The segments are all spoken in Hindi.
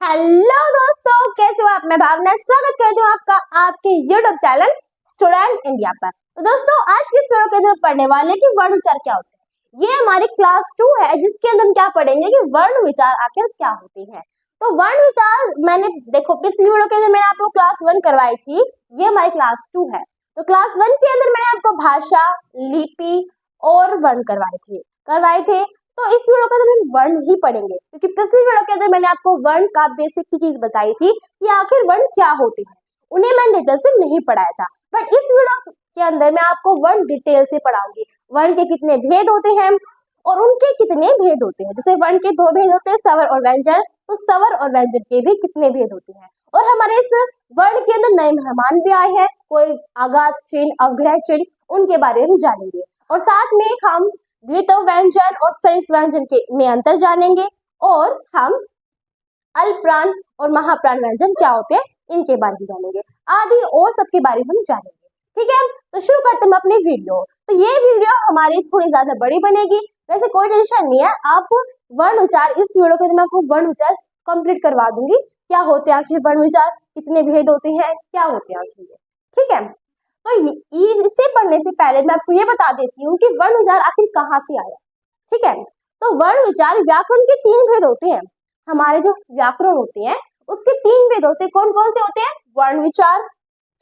हेलो दोस्तों, कैसे हो आप? मैं भावना स्वागत करती हूँ आपका आपके YouTube चैनल स्टूडेंट इंडिया पर। तो दोस्तों, आज की वीडियो के अंदर पढ़ने वाले कि वर्ण विचार क्या होते हैं। ये हमारी क्लास 2 है, जिसके अंदर हम क्या पढ़ेंगे कि वर्ण विचार आखिर क्या होती है। तो वर्ण विचार मैंने देखो पिछली वीडियो के अंदर मैंने आपको क्लास 1 करवाई थी, ये हमारी क्लास 2 है। तो क्लास 1 के अंदर मैंने आपको भाषा, लिपि और वर्ण करवाए थे। तो इस वीडियो के अंदर हम वर्ण ही पढ़ेंगे, क्योंकि पिछली वीडियो के अंदर मैंने आपको वर्ण का बेसिक सी चीज बताई थी कि आखिर वर्ण क्या होते हैं। उन्हें मैंने डिटेल से नहीं पढ़ाया था, बट इस वीडियो के अंदर मैं आपको वर्ण डिटेल से पढ़ाऊंगी। वर्ण के कितने भेद होते हैं और उनके कितने भेद होते हैं। जैसे वर्ण के 2 भेद होते हैं, स्वर और व्यंजन, तो स्वर और व्यंजन के भी कितने भेद होते हैं। और हमारे इस वर्ण के अंदर नए मेहमान भी आए हैं, कोई आघात चिन्ह, अवग्रह चिन्ह, उनके बारे में जानेंगे। और साथ में हम द्वित्व व्यंजन और संयुक्त व्यंजन के में अंतर जानेंगे, और हम अल्पप्राण और महाप्राण व्यंजन क्या होते हैं इनके बारे में जानेंगे, आदि और सबके बारे में हम जानेंगे। ठीक है, तो शुरू करते हैं अपनी वीडियो। तो ये वीडियो हमारी थोड़ी ज्यादा बड़ी बनेगी, वैसे कोई टेंशन नहीं है। आप वर्ण विचार इस वीडियो के अंदर मैं आपको वर्ण विचार कंप्लीट करवा दूंगी, क्या होते हैं आखिर वर्ण विचार, कितने भेद होते हैं, क्या होते हैं आखिर। ठीक है, तो इसे पढ़ने से पहले मैं आपको ये बता देती हूँ कि वर्ण विचार आखिर कहाँ से आया। ठीक है, तो वर्ण विचार व्याकरण के 3 भेद होते हैं। हमारे जो व्याकरण होते हैं उसके 3 भेद होते हैं। कौन कौन से होते हैं? वर्ण विचार,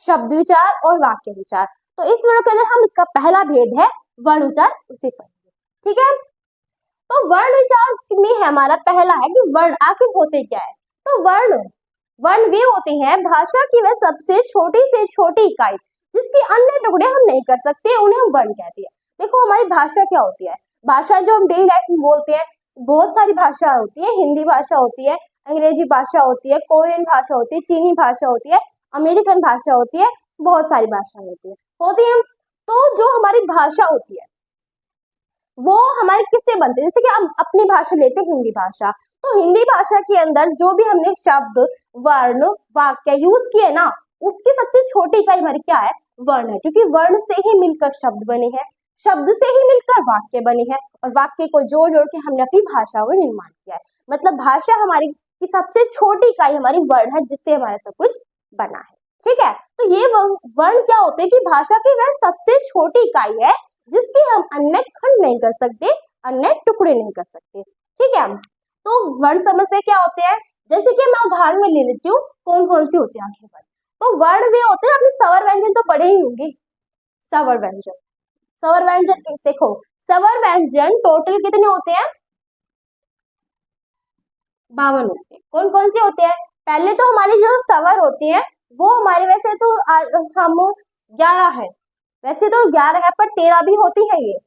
शब्द विचार और वाक्य विचार। तो इस वीडियो के अंदर हम इसका पहला भेद है वर्ण विचार, उसे पढ़ेंगे। ठीक है, तो वर्ण विचार में है हमारा पहला है कि वर्ण आखिर होते क्या है। तो वर्ण वर्ण वे होते हैं भाषा की वह सबसे छोटी से छोटी इकाई जिसके अन्य टुकड़े हम नहीं कर सकते, उन्हें हम वर्ण कहते हैं। देखो हमारी भाषा क्या होती है, भाषा जो हम डेली लाइफ में बोलते हैं, बहुत सारी भाषा होती है। हिंदी भाषा होती है, अंग्रेजी भाषा होती है, कोरियन भाषा होती है, चीनी भाषा होती है, अमेरिकन भाषा होती है, बहुत सारी भाषाएं होती है। तो जो हमारी भाषा होती है वो हमारे किससे बनते हैं? जैसे कि हम अपनी भाषा लेते हैं हिंदी भाषा, तो हिंदी भाषा के अंदर जो भी हमने शब्द, वर्ण, वाक्य यूज किए ना, उसकी सबसे छोटी इकाई हमारी क्या है? वर्ण है। क्योंकि वर्ण से ही मिलकर शब्द बने हैं, शब्द से ही मिलकर वाक्य बने हैं, और वाक्य को जोड़ जोड़ के हमने अपनी भाषा का निर्माण किया है। मतलब भाषा हमारी की सबसे छोटी इकाई हमारी वर्ण है, जिससे हमारा सब कुछ बना है। ठीक है, तो ये वर्ण क्या होते हैं कि भाषा की वह सबसे छोटी इकाई है जिसके हम अन्य खंड नहीं कर सकते, अन्य टुकड़े नहीं कर सकते। ठीक है, तो वर्ण समझते क्या होते हैं, जैसे कि मैं उदाहरण में ले लेती हूँ कौन कौन सी होती है आखिर वर्ण। तो वर्ण वे होते हैं, अपने स्वर व्यंजन तो पढ़े ही होंगे। स्वर व्यंजन, स्वर व्यंजन देखो, स्वर व्यंजन टोटल कितने होते हैं? 52 होते हैं। कौन कौन से होते हैं? पहले तो हमारी जो स्वर होते हैं वो हमारे वैसे तो हम 11 है, वैसे तो 11 है, पर 13 भी होती है ये।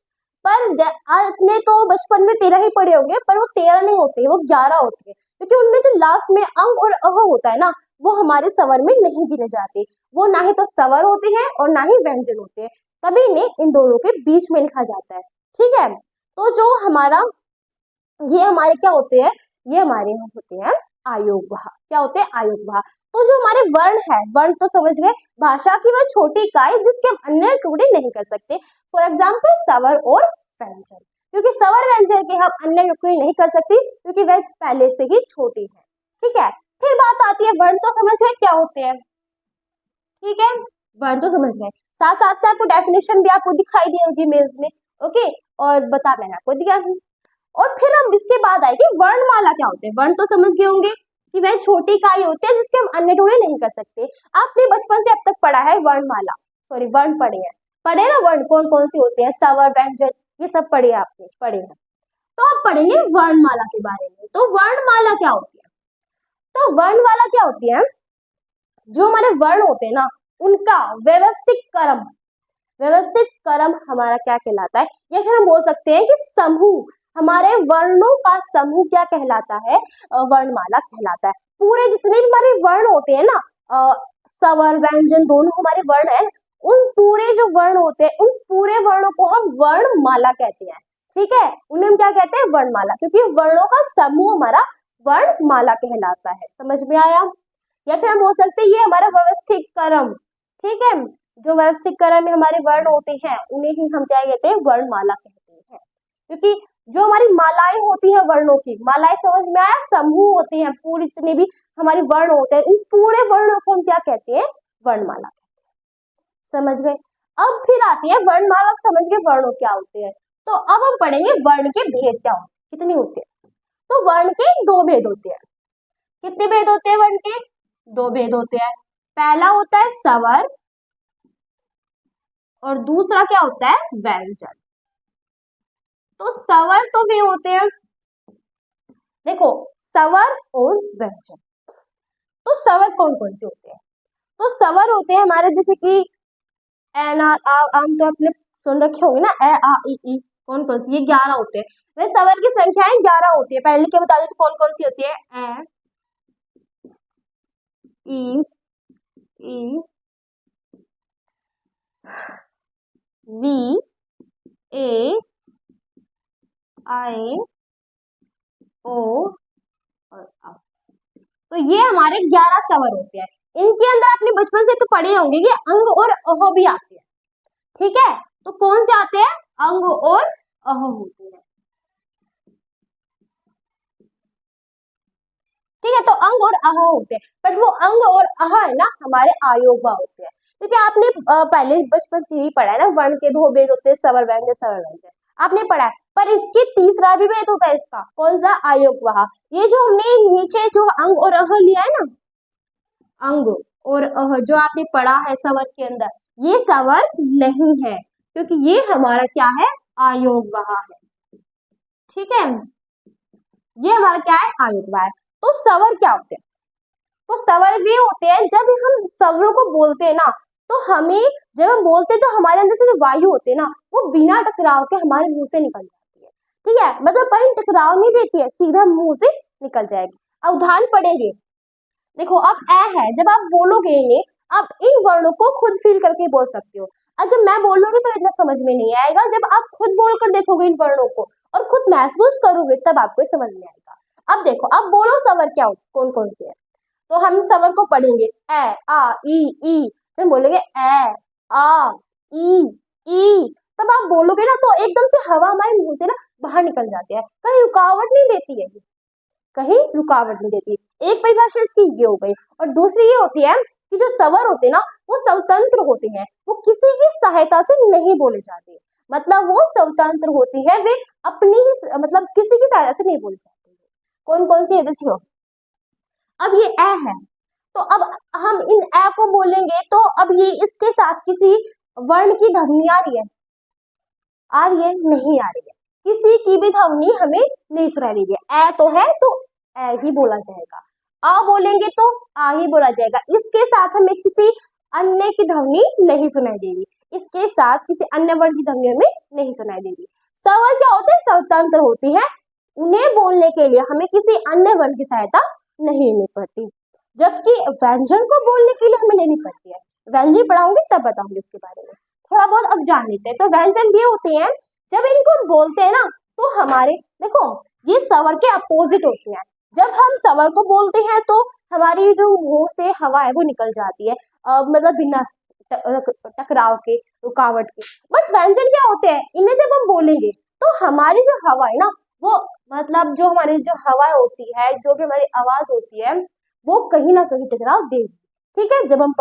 पर आपने तो बचपन में 13 ही पढ़े होंगे, पर वो 13 नहीं होते, वो 11 होते हैं। क्योंकि उनमें जो लास्ट में अंग और अह होता है ना, वो हमारे स्वर में नहीं गिने जाते। वो ना ही तो स्वर होते हैं और ना ही व्यंजन होते हैं, तभी इन्हें इन दोनों के बीच में लिखा जाता है। ठीक है, तो जो हमारा ये हमारे क्या होते हैं, ये हमारे होते हैं आयोगवाह। क्या होते हैं? आयोगवाह। तो जो हमारे वर्ण है, वर्ण तो समझ गए, भाषा की वह छोटी इकाई जिसके हम अन्य टुकड़े नहीं कर सकते। फॉर एग्जाम्पल स्वर और व्यंजन, क्योंकि स्वर व्यंजन के हम अन्य टुकड़े नहीं कर सकते क्योंकि वह पहले से ही छोटी है। ठीक है, फिर बात आती है वर्ण तो समझ गए क्या होते हैं। ठीक है, वर्ण तो समझ गए, साथ साथ में आपको डेफिनेशन भी आपको दिखाई दी होगी मेज में। ओके, और बता मैंने आपको दिया। और फिर हम इसके बाद आए कि वर्णमाला क्या होते हैं। वर्ण तो समझ गए होंगे कि वह छोटी इकाई होती है जिसके हम अन्य टुकड़े नहीं कर सकते। आपने बचपन से अब तक पढ़ा है वर्णमाला, सॉरी वर्ण पढ़े ना, वर्ण कौन कौन से होते हैं, स्वर व्यंजन, ये सब पढ़े आपने, पढ़े हैं। तो आप पढ़ेंगे वर्णमाला के बारे में। तो वर्णमाला क्या होती है? तो वर्णमाला क्या होती है, जो हमारे वर्ण होते हैं ना, उनका व्यवस्थित क्रम हमारा क्या कहलाता है, या फिर हम बोल सकते हैं कि समूह, हमारे वर्णों का समूह क्या कहलाता है? वर्णमाला कहलाता है। पूरे जितने भी हमारे वर्ण होते हैं ना, स्वर व्यंजन दोनों हमारे वर्ण है, उन पूरे जो वर्ण होते हैं उन पूरे वर्णों को हम वर्णमाला कहते हैं। ठीक है, उन्हें हम क्या कहते हैं? वर्णमाला, क्योंकि वर्णों का समूह हमारा वर्णमाला कहलाता है। समझ में आया? या फिर हम बोल सकते हैं ये हमारा व्यवस्थित क्रम। ठीक है, जो व्यवस्थित क्रम में हमारे वर्ण होते हैं उन्हें ही हम क्या कहते हैं? वर्णमाला कहते हैं। क्योंकि जो हमारी मालाएं होती है वर्णों की, मालाएं समझ में आया, समूह होते हैं पूरी, जितने भी हमारे वर्ण होते हैं, इन पूरे वर्णों को हम क्या कहते हैं, वर्णमाला। समझ गए। अब फिर आती है वर्णमाला, समझ गए वर्णों क्या होते हैं। तो अब हम पढ़ेंगे वर्ण के भेद क्या होते हैं, कितने होते हैं। तो वर्ण के दो भेद होते हैं। कितने भेद होते हैं वर्ण के, दो भेद होते हैं। पहला होता है स्वर और दूसरा क्या होता है, व्यंजन। तो स्वर तो वे होते हैं, देखो स्वर और व्यंजन। तो स्वर कौन कौन से होते हैं, तो स्वर होते हैं हमारे जैसे कि एन आर आम तो आपने सुन रखे होंगे ना, ए आ ई, कौन कौन सी, ये 11 होते हैं। वे स्वर की संख्याएं 11 होती है। पहले क्या बता देते कौन कौन सी होती है, ए ई ई वी ए आई ओ और आ। तो ये हमारे 11 स्वर होते हैं। इनके अंदर आपने बचपन से तो पढ़े होंगे कि अंग और अह भी आते हैं, ठीक है। तो कौन से आते हैं, अंग और अह होते हैं, ठीक है। तो अंग और अह होते हैं, बट वो अंग और अह है ना हमारे आयोगवा होते हैं, क्योंकि आपने पहले बचपन से ही पढ़ा है ना, वर्ण के दो भेद होते हैं, स्वर व्यंजन स्वर व्यंजन, आपने पढ़ा है। पर इसके तीसरा भी भेद होता है, इसका कौन सा, आयोगवा। ये जो हमने नीचे जो अंग और अह लिया है ना, अंग और अह जो आपने पढ़ा है स्वर के अंदर, ये स्वर नहीं है, क्योंकि ये हमारा क्या है, आयोगवा है, ठीक है। ये हमारा क्या है, आयोगवा है। तो स्वर क्या होते हैं, तो स्वर वे होते हैं जब हम स्वरों को बोलते हैं ना, तो हमें जब हम बोलते हैं तो हमारे अंदर से जो वायु होती है ना, वो बिना टकराव के हमारे मुंह से निकल जाती है, ठीक है। मतलब कहीं टकराव नहीं देती है, सीधा मुंह से निकल जाएगी। अब उदाहरण पढ़ेंगे, देखो अब ए है, जब आप बोलोगे इन्हें, आप इन वर्णों को खुद फील करके बोल सकते हो। अब जब मैं बोलूंगी तो इतना समझ में नहीं आएगा, जब आप खुद बोलकर देखोगे इन वर्णों को और खुद महसूस करोगे तब आपको समझ में आएगा। अब देखो, अब बोलो स्वर क्या कौन कौन से है। तो हम स्वर को पढ़ेंगे, ए आ ई, जब बोलेंगे ए आ ई, तब आप बोलोगे ना तो एकदम से हवा हमारे मुंह से ना बाहर निकल जाती है, कहीं रुकावट नहीं देती है, कहीं रुकावट नहीं देती। एक परिभाषा इसकी ये हो गई, और दूसरी ये होती है कि जो स्वर होते हैं ना, वो स्वतंत्र होते हैं, वो किसी की सहायता से नहीं बोले जाते, मतलब वो स्वतंत्र होती है, वे अपनी ही मतलब किसी की सहायता से नहीं बोले जाते। कौन कौन सी है, देखियो अब ये ए है, तो अब हम इन ए को बोलेंगे तो अब ये इसके साथ किसी वर्ण की ध्वनि आ रही है, आ रही है, नहीं आ रही है, किसी की भी ध्वनि हमें नहीं सुनाई देगी। ए तो है तो ए ही बोला जाएगा, आ बोलेंगे तो आ ही बोला जाएगा, इसके साथ हमें किसी अन्य की ध्वनि नहीं सुनाई देगी, इसके साथ किसी अन्य वर्ण की ध्वनि हमें नहीं सुनाई देगी। स्वर क्या होते हैं, स्वतंत्र होती है, उन्हें बोलने के लिए हमें किसी अन्य वर्ण की सहायता नहीं लेनी पड़ती, जबकि व्यंजन को बोलने के लिए हमें लेनी पड़ती है। व्यंजन पढ़ाऊंगी तब बताऊंगी इसके बारे में, थोड़ा बहुत अब जान लेते हैं। तो व्यंजन ये होते हैं, जब इनको बोलते हैं ना तो हमारे, देखो ये स्वर के अपोजिट होते हैं। जब हम स्वर को बोलते हैं तो हमारी जो मुंह से हवा है वो निकल जाती है, मतलब बिना टकराव के, रुकावट के। बट व्यंजन क्या होते हैं, इन्हें जब हम बोलेंगे तो हमारी जो हवा है ना, वो मतलब जो हमारी जो हवा होती है, जो भी हमारी आवाज होती है, वो कहीं ना कहीं टकराव देगी, ठीक है। जब हम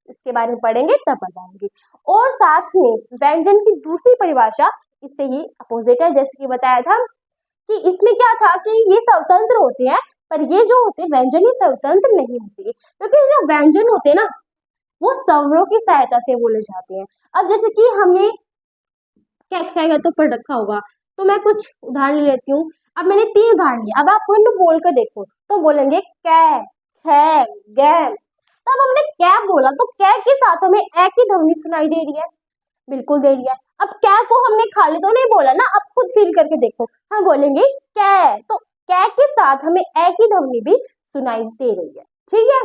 इसके बारे में पढ़ेंगे तब बताएंगे। और साथ में व्यंजन की दूसरी परिभाषा इससे ही अपोजिट है, जैसे कि बताया था कि इसमें क्या था कि ये स्वतंत्र होते हैं, पर ये जो होते हैं व्यंजन ही स्वतंत्र नहीं होते, क्योंकि जो व्यंजन होते हैं ना वो स्वरों की सहायता से बोले जाते हैं। अब जैसे कि हमने क्या क्या तो पढ़ रखा होगा, तो मैं कुछ उदाहरण ले लेती हूँ। अब मैंने 3 उदाहरण लिए, अब आपको इनको बोल कर देखो, तो बोलेंगे कै, खे, गै। तब हमने कै बोला तो कै के साथ हमें ए की ध्वनि सुनाई दे रही है, बिल्कुल दे रही है। अब कै को हमने खाली तो नहीं बोला ना, अब खुद फील करके देखो, हम बोलेंगे कै, तो कै के साथ हमें ए की ध्वनि भी सुनाई दे रही है, ठीक है।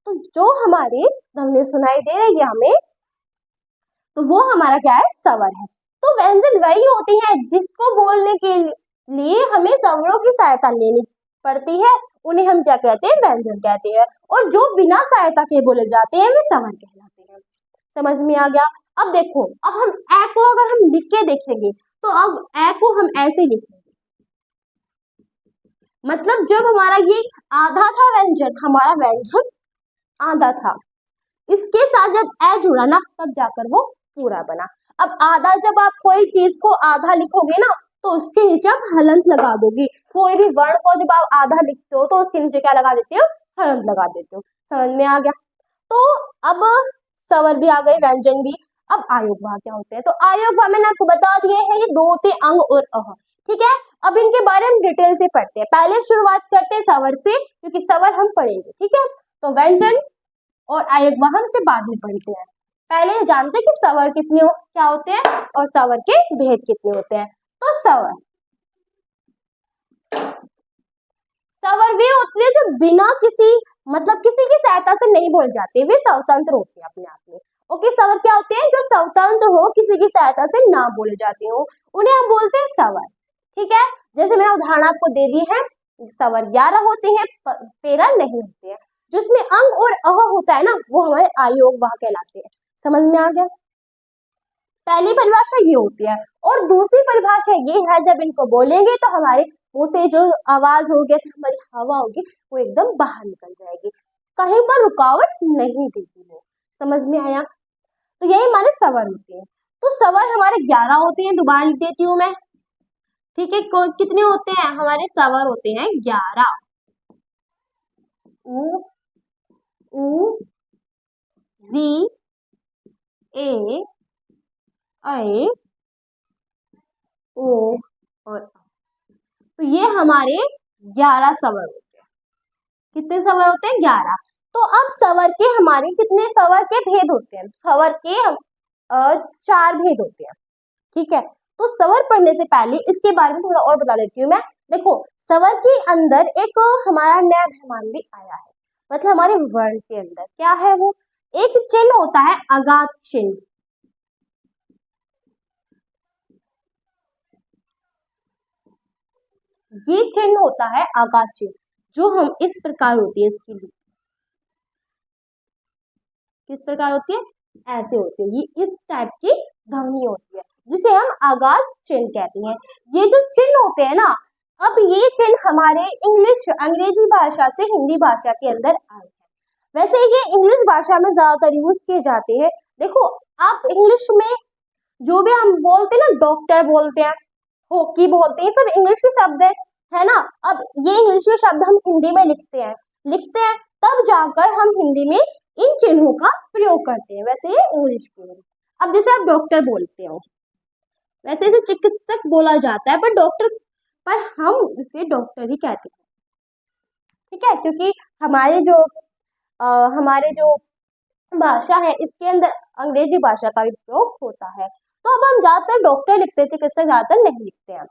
तो जो हमारी ध्वनि सुनाई दे रही है हमें, तो वो हमारा क्या है, स्वर है। तो व्यंजन वही होती है जिसको बोलने के लिए हमें स्वरों की सहायता लेनी पड़ती है, उन्हें हम क्या कहते हैं, व्यंजन कहते हैं। और जो बिना सहायता के बोले जाते हैं वे स्वर कहलाते हैं। समझ में आ गया। अब देखो, अब हम ए को अगर हम लिख के देखेंगे तो अब ए को हम ऐसे लिखेंगे, मतलब जब हमारा ये आधा था व्यंजन, हमारा व्यंजन आधा था, इसके साथ जब ए जुड़ा ना तब जाकर वो पूरा बना। अब आधा, जब आप कोई चीज को आधा लिखोगे ना तो उसके नीचे आप हलंत लगा दोगे। कोई भी वर्ण को जब आप आधा लिखते हो तो उसके नीचे क्या लगा देते हो? हलंत लगा देते हो। समझ में आ गया? तो अब स्वर भी आ गए, व्यंजन भी। अब आयोगवाह क्या होते हैं? तो आयोगवाह मैंने आपको बता दिए हैं, ये दो होते अंग और अह। ठीक है, अब इनके बारे में डिटेल से पढ़ते हैं। पहले शुरुआत करते हैं स्वर से, क्योंकि स्वर हम पढ़ेंगे। ठीक है, तो व्यंजन और आयोगवाह हम से बाद में पढ़ते हैं। पहले जानते हैं कि स्वर कितने क्या होते हैं और स्वर के भेद कितने होते हैं। तो स्वर वे होते हैं जो बिना किसी किसी की सहायता से नहीं बोल जाते, वे स्वतंत्र होते हैं अपने आप में। ओके, स्वर क्या होते हैं? जो स्वतंत्र हो, किसी की सहायता से ना बोले जाते हो, उन्हें हम बोलते हैं स्वर। ठीक है, जैसे मैंने उदाहरण आपको दे दी है, स्वर 11 होते हैं, 13 नहीं होते हैं। जिसमें अंग और अह होता है ना, वो हमारे आयोगवाह कहलाते हैं। समझ में आ गया? पहली परिभाषा ये होती है, और दूसरी परिभाषा ये है, जब इनको बोलेंगे तो हमारे मुंह से जो आवाज होगी, फिर हमारी हवा होगी, वो एकदम बाहर निकल जाएगी, कहीं पर रुकावट नहीं देगी वो। समझ में आया? तो यही हमारे स्वर होते हैं। तो स्वर हमारे 11 होते हैं, दोबारा लिख देती हूँ मैं। ठीक है, कितने होते हैं हमारे स्वर? होते हैं 11। उ, ऊ, री, ए, ऐ, ओ और अ। तो ये हमारे 11 स्वर होते हैं। कितने स्वर होते हैं? 11। तो अब स्वर के हमारे कितने स्वर के भेद होते हैं? स्वर के 4 भेद होते हैं। ठीक है, तो स्वर पढ़ने से पहले इसके बारे में थोड़ा और बता देती हूँ मैं। देखो, स्वर के अंदर एक हमारा नया मेहमान भी आया है, मतलब हमारे वर्ण के अंदर क्या है? वो एक चिन्ह होता है, अगाध चिन्ह। ये चिन्ह होता है आगाज चिन्ह, जो हम इस प्रकार होती है इसकी लिपि। किस प्रकार होती है? ऐसे होती है, ये इस टाइप की ध्वनि होती है, जिसे हम आगाज चिन्ह कहते हैं। ये जो चिन्ह होते हैं ना, अब ये चिन्ह हमारे अंग्रेजी भाषा से हिंदी भाषा के अंदर आए हैं। वैसे ये इंग्लिश भाषा में ज्यादातर यूज किए जाते हैं। देखो, आप इंग्लिश में जो भी हम बोलते हैं ना, डॉक्टर बोलते हैं, हॉकी बोलते हैं, सब इंग्लिश के शब्द है ना। अब ये इंग्लिश के शब्द हम हिंदी में लिखते हैं, तब जाकर हम हिंदी में इन चिन्हों का प्रयोग करते हैं। वैसे ये इंग्लिश के। अब जैसे आप डॉक्टर बोलते हो, वैसे इसे चिकित्सक बोला जाता है, पर हम इसे डॉक्टर ही कहते हैं। ठीक है, क्योंकि हमारे जो भाषा है, इसके अंदर अंग्रेजी भाषा का भी प्रयोग होता है। तो अब हम ज्यादातर डॉक्टर लिखते हैं, चिकित्सक ज्यादातर नहीं लिखते हैं।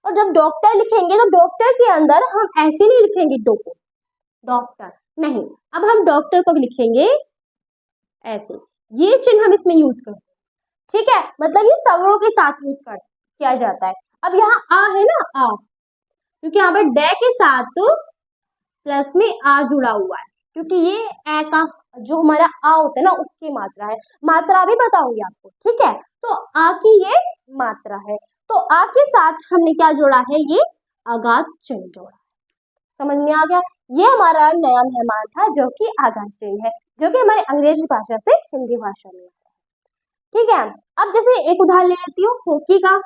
और जब डॉक्टर लिखेंगे तो डॉक्टर के अंदर हम ऐसे नहीं लिखेंगे डॉक्टर नहीं, अब हम डॉक्टर को लिखेंगे ऐसे। ये चिन्ह हम इसमें यूज करते हैं। ठीक है, मतलब ये स्वरों के साथ यूज किया जाता है। अब यहाँ आ है ना, आ, क्योंकि यहाँ पर डे के साथ प्लस में आ जुड़ा हुआ है, क्योंकि ये ए का जो हमारा आ होता है ना, उसकी मात्रा है। मात्रा भी बताऊंगी आपको। ठीक है, तो आ की ये मात्रा है, तो आ के साथ हमने क्या जोड़ा है? ये आगाज चिन्ह जोड़ा। समझ में आ गया? ये हमारा नया मेहमान था, जो कि आगाज चिन्ह है, जो कि हमारे अंग्रेजी भाषा से हिंदी भाषा में आता है। ठीक है, अब जैसे एक उदाहरण ले लेती हूँ हॉकी का।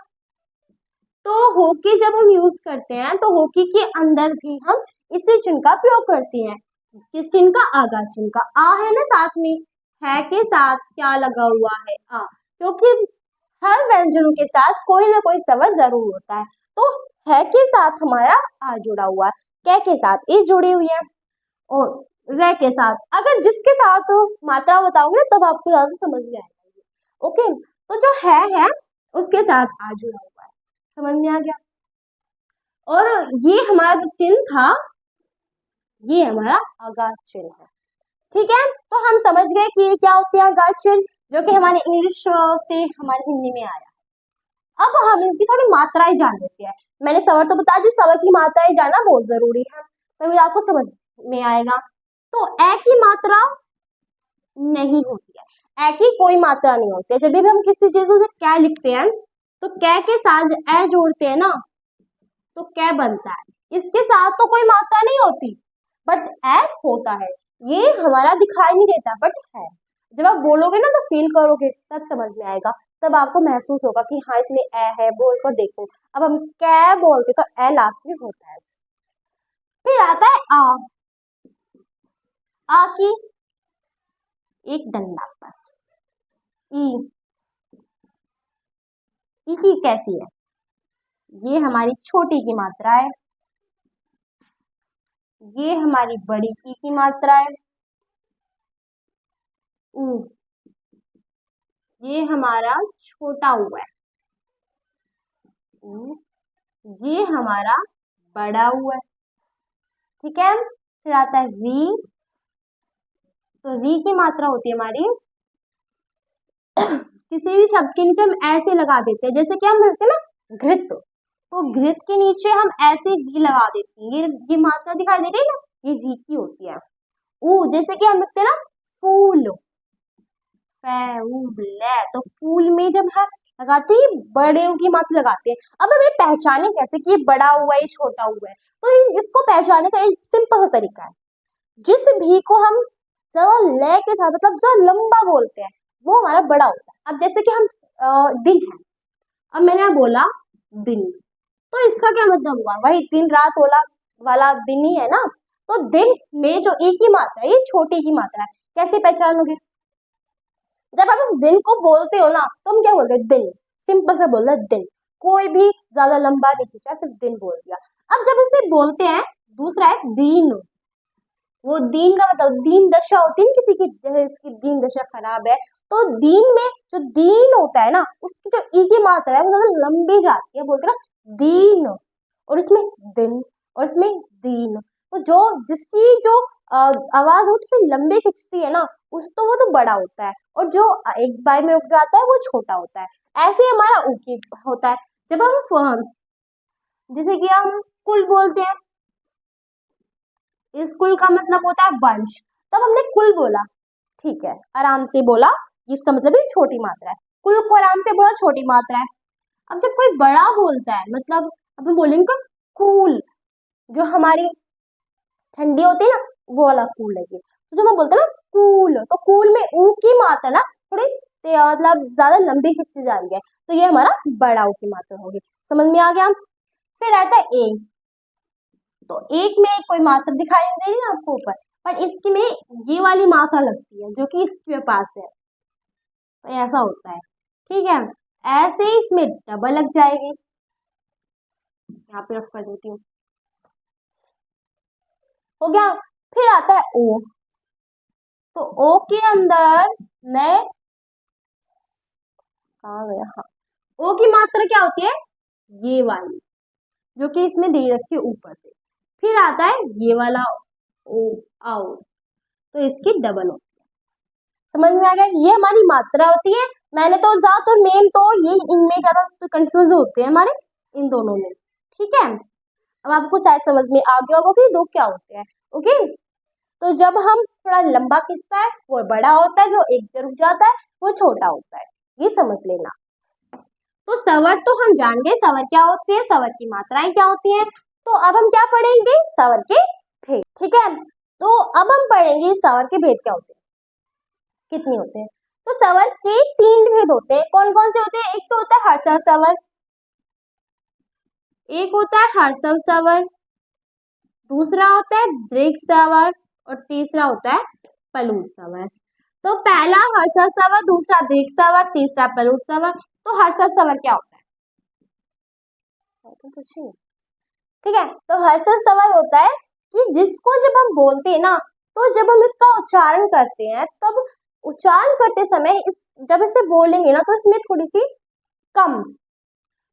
तो हॉकी जब हम यूज करते हैं, तो हॉकी के अंदर भी हम इसी चिन्ह का प्रयोग करते हैं। किस चिन्ह का? आगाज चिन्ह का। आ है ना साथ में, है के साथ क्या लगा हुआ है? आ, क्योंकि हर व्यंजनों के साथ कोई ना कोई स्वर जरूर होता है। तो है के साथ हमारा आ जुड़ा हुआ है, कै के साथ ई जुड़ी हुई है, और रे के साथ, अगर जिसके साथ मात्रा बताओगे तब आपको ज्यादा समझ में आएगा। ओके, तो जो है उसके साथ आ जुड़ा हुआ है। समझ में आ गया? और ये हमारा जो चिन्ह था, ये हमारा आगाज चिन्ह है। ठीक है, तो हम समझ गए कि ये क्या होते हैं आगाज चिन्ह, जो कि हमारे इंग्लिश से हमारे हिंदी में आया। अब हम इसकी थोड़ी मात्राएं जान लेते हैं। मैंने स्वर तो बता दी, स्वर की मात्राएं जानना बहुत जरूरी है, तभी आपको समझ में आएगा। तो ए की मात्रा नहीं होती है, ए की कोई मात्रा नहीं होती है। जब भी हम किसी चीज से कै लिखते हैं, तो कै के साथ ए जोड़ते हैं ना, तो कै बनता है। इसके साथ तो कोई मात्रा नहीं होती, बट ए होता है। ये हमारा दिखाई नहीं देता बट है। जब आप बोलोगे ना तो फील करोगे, तब समझ में आएगा, तब आपको महसूस होगा कि हाँ इसमें ए है। बोल कर देखो, अब हम कै बोलते तो ए लास्ट में होता है। फिर आता है आ की एक डंडा बस। ई ई की कैसी है? ये हमारी छोटी की मात्रा है, ये हमारी बड़ी ई की मात्रा है। ऊ ये हमारा छोटा हुआ है। ऊ ये हमारा बड़ा हुआ है। ठीक है, फिर आता है री। तो री की मात्रा होती है हमारी किसी भी शब्द के नीचे हम ऐसे लगा देते हैं, जैसे कि हम बोलते हैं ना घृत, तो घृत के नीचे हम ऐसे री लगा देते हैं। ये मात्रा दिखाई दे रही है ना, ये री की होती है। ऊ जैसे कि हम लिखते हैं ना फूल, तो फूल में जब हम लगाते हैं बड़े की मात्रा लगाते हैं। अब हमें पहचाने कैसे कि ये बड़ा हुआ है ये छोटा हुआ है? तो इसको पहचानने का एक सिंपल सा तरीका है। जिस भी को हम ज्यादा ले के साथ मतलब जो लंबा बोलते हैं वो हमारा बड़ा होता है। अब जैसे कि हम दिन है, अब मैंने बोला दिन, तो इसका क्या मतलब हुआ? वही दिन रात वाला दिन ही है ना। तो दिन में जो एक ही मात्रा है ये छोटी की मात्रा है। कैसे पहचानोगे? जब आप इस दिन को बोलते हो ना तो हम क्या बोलते हैं? दिन। सिंपल से बोलते हैं दिन, कोई भी ज्यादा लंबा नहीं खींचा, सिर्फ दिन बोल दिया। अब जब इसे बोलते हैं, दूसरा है दीन। वो दीन का मतलब दीन दशा होती है किसी की, जैसे इसकी दीन दशा खराब है, तो दीन में जो दीन होता है ना उसकी जो ई की मात्रा है वो ज्यादा लंबी जाती है, बोलते ना दीन। और इसमें दिन और इसमें दीन, तो जो जिसकी जो आवाज होती है लंबी खिंचती है ना उस तो वो तो बड़ा होता है, और जो एक बार में रुक जाता है वो छोटा होता है। ऐसे ही हमारा ऊकी होता है। जब हम जैसे कि हम कुल बोलते हैं, इस कुल का मतलब होता है वंश, तब हमने कुल बोला, ठीक है आराम से बोला, इसका मतलब ये छोटी मात्रा है। कुल को आराम से बोला, छोटी मात्रा है। अब जब कोई बड़ा बोलता है, मतलब अपन बोलेंगे कूल, जो हमारी ठंडी होती है ना वो वाला कूल है ये। तो जब हम बोलते हैं ना कूल, तो कूल में ऊ की मात्रा ना थोड़ी मतलब ज्यादा लंबी खिंचती जा रही है, तो ये हमारा बड़ा ऊ की मात्रा होगी। समझ में आ गया? फिर आता है ए। तो एक में कोई मात्रा दिखाई नहीं दे रही ना आपको ऊपर, पर इसकी में ये वाली मात्रा लगती है जो कि इसके पास है, तो ऐसा होता है। ठीक है, ऐसे ही इसमें डबल लग जाएगी। यहाँ पे रफ कर देती हूँ, हो गया। फिर आता है ओ। तो ओ के अंदर मैं कहा गया, हाँ, ओ की मात्रा क्या होती है? ये वाली जो कि इसमें दे रखी है ऊपर से। फिर आता है ये वाला ओ, आओ, तो इसकी डबल होती है। समझ में आ गया? ये हमारी मात्रा होती है। मैंने तो जात और मेन तो ये इनमें ज्यादा कंफ्यूज होते हैं हमारे, इन दोनों में। ठीक है, अब आपको शायद समझ में आ गया होगा कि दो क्या होते हैं। ओके, तो जब हम थोड़ा लंबा खींचता है वो बड़ा होता है, जो एक जगह रुक जाता है वो छोटा होता है, ये समझ लेना। तो सवर तो हम जान गए, सवर क्या होती है, सवर की मात्राएं क्या होती हैं। तो अब हम क्या पढ़ेंगे? सवर के भेद। ठीक है, तो अब हम पढ़ेंगे सवर के भेद क्या होते हैं, कितने होते हैं। तो सवर के 3 भेद होते हैं। कौन कौन से होते हैं? एक तो होता है हर्षव सवर, एक होता है हर्षव सवर, दूसरा होता है दृघ सवर, और तीसरा होता है पलूत सवर। तो पहला हर्षव सवर, दूसरा दृघ सवर, तीसरा पलूत सवर। तो हर्षव सवर क्या होता है? ठीक है, तो हर्षव सवर होता है कि जिसको जब हम बोलते हैं ना, तो जब हम इसका उच्चारण करते हैं तब उच्चारण करते समय जब इसे बोलेंगे ना तो इसमें थोड़ी सी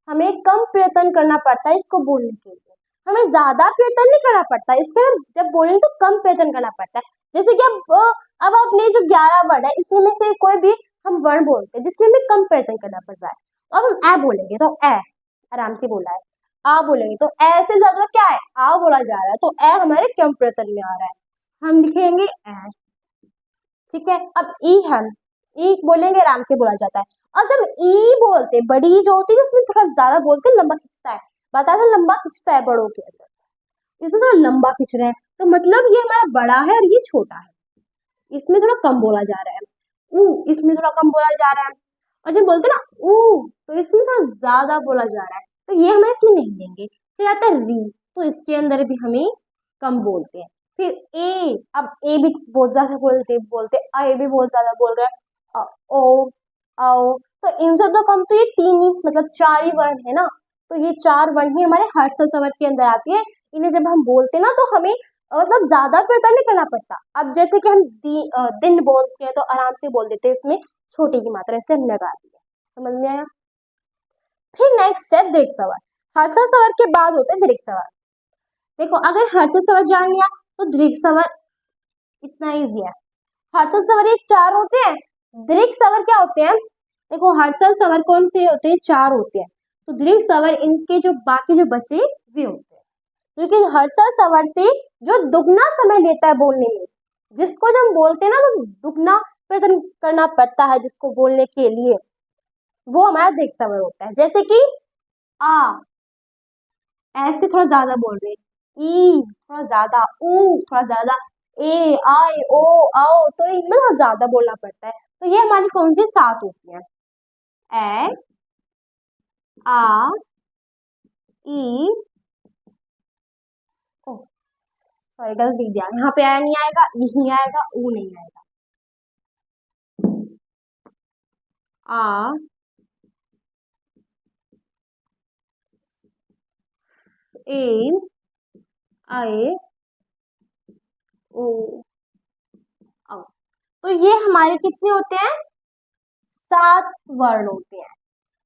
हमें कम प्रयत्न करना पड़ता है इसको बोलने के लिए। हमें ज्यादा प्रयत्न नहीं करना पड़ता, इसके जब बोलेंगे तो कम प्रयत्न करना पड़ता है। जैसे कि अब अपने जो 11 वर्ण है इसमें से कोई भी हम वर्ण बोलते हैं जिसमें हमें कम प्रयत्न करना पड़ता है। अब हम ए बोलेंगे तो ए आराम से बोला है, आ बोलेंगे तो ए से ज्यादा क्या है, आ बोला जा रहा है, तो ए हमारे कम प्रयत्न में आ रहा है, हम लिखेंगे ए। ठीक है, अब ई हम ई बोलेंगे आराम से बोला जाता है। अब जब ई बोलते बड़ी जो होती है उसमें थोड़ा ज्यादा बोलते लंबा खिंचता है, बताया था लंबा खिंचता है बड़ों के अंदर। इसमें थोड़ा लंबा खींच रहे हैं, तो मतलब ये हमारा बड़ा है और ये छोटा है, इसमें थोड़ा कम बोला जा रहा है। ऊ, इसमें थोड़ा कम बोला जा रहा है। और जब बोलते हैं ना ऊ, तो इसमें थोड़ा ज्यादा बोला जा रहा है, तो ये हमें इसमें नहीं देंगे। फिर आता है री, तो इसके अंदर भी हमें कम बोलते हैं। फिर ए, अब ए भी बहुत ज्यादा बोलते ए भी बहुत ज्यादा बोल रहे हैं, ओ आओ, तो इनसे तो कम, तो ये तीन ही मतलब चार ही वर्ण है ना, तो ये चार वर्ण ही हमारे हर्ष स्वर के अंदर आती है। इन्हें जब हम बोलते हैं ना तो हमें मतलब ज्यादा प्रयत्न नहीं करना पड़ता। अब जैसे कि हम दिन बोलते हैं तो आराम से बोल देते हैं, इसमें छोटी की मात्रा इससे हम लगा दी है। समझ में आया? फिर नेक्स्ट है दीर्घ स्वर। हर्ष स्वर के बाद होते हैं दीर्घ स्वर। देखो अगर हर्ष स्वर जान लिया तो दीर्घ स्वर इतना इजी है। हर्ष स्वर ये चार होते हैं, दीर्घ स्वर क्या होते हैं? देखो हर्ष स्वर कौन से होते हैं? चार होते हैं, तो दीर्घ स्वर इनके जो बाकी जो बचे वे होते हैं, क्योंकि हर्ष स्वर से जो दुगना समय लेता है बोलने में, जिसको जब हम बोलते हैं ना तो दुगना प्रयत्न करना पड़ता है जिसको बोलने के लिए, वो हमारा दीर्घ स्वर होता है। जैसे कि आ, ऐसे थोड़ा ज्यादा बोल रहे हैं, ई थोड़ा ज्यादा, ऊ थोड़ा ज्यादा, ए आए ओ आओ, तो इनमें थोड़ा ज्यादा बोलना पड़ता है। तो ये हमारी कौन सी सात होती है? ए, आ, ई, ओ सॉरी गलत लिख दिया, यहाँ पे आ नहीं आएगा, ई नहीं आएगा, ऊ नहीं आएगा, आ, ए, आए, ओ आओ, तो ये हमारे कितने होते हैं? सात वर्ण होते हैं,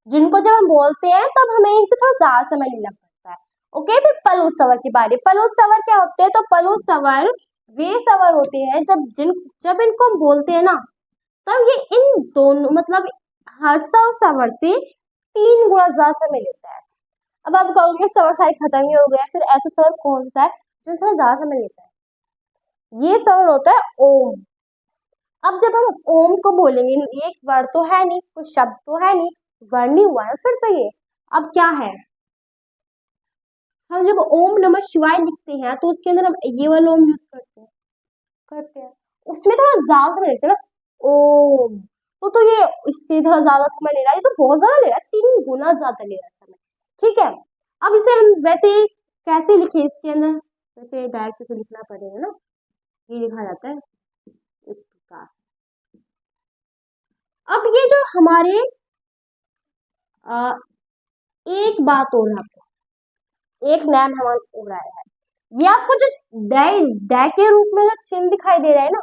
जिनको जब हम बोलते हैं तब हमें इनसे थोड़ा ज्यादा समय लेना पड़ता है। ओके, फिर पलूत स्वर की बारी। पलूत स्वर क्या होते हैं? तो पलूत स्वर वे स्वर होते हैं जब इनको हम बोलते हैं ना, तब ये इन दोनों मतलब हर्ष और स्वर से 3 गुना ज्यादा समय लेता है। अब आप कहोगे स्वर सारे खत्म ही हो गए, फिर ऐसा स्वर कौन सा है जो थोड़ा ज्यादा समय लेता है? ये स्वर होता है ओम। अब जब हम ओम को बोलेंगे, एक वर्ड तो है नहीं, कोई शब्द तो है नहीं, वर्ण ही हुआ है फिर तो ये। अब क्या है, हम जब ओम नमः शिवाय लिखते हैं तो उसके अंदर हम ये वाला ओम यूज करते हैं, उसमें थोड़ा ज्यादा समय लेते हैं ना ओम, तो ये इससे थोड़ा ज्यादा समय ले रहा है, ये तो बहुत ज्यादा ले रहा है, 3 गुना ज्यादा ले रहा है समय। ठीक है, अब इसे हम वैसे कैसे लिखे इसके अंदर? वैसे डायरेक्ट इसे लिखना पड़ेगा ना, ये लिखा जाता है इस प्रकार। अब ये जो हमारे एक बात और है, आपको एक नया मेहमान हो रहा है, ये आपको जो डै के रूप में जो चिन्ह दिखाई दे रहा है ना,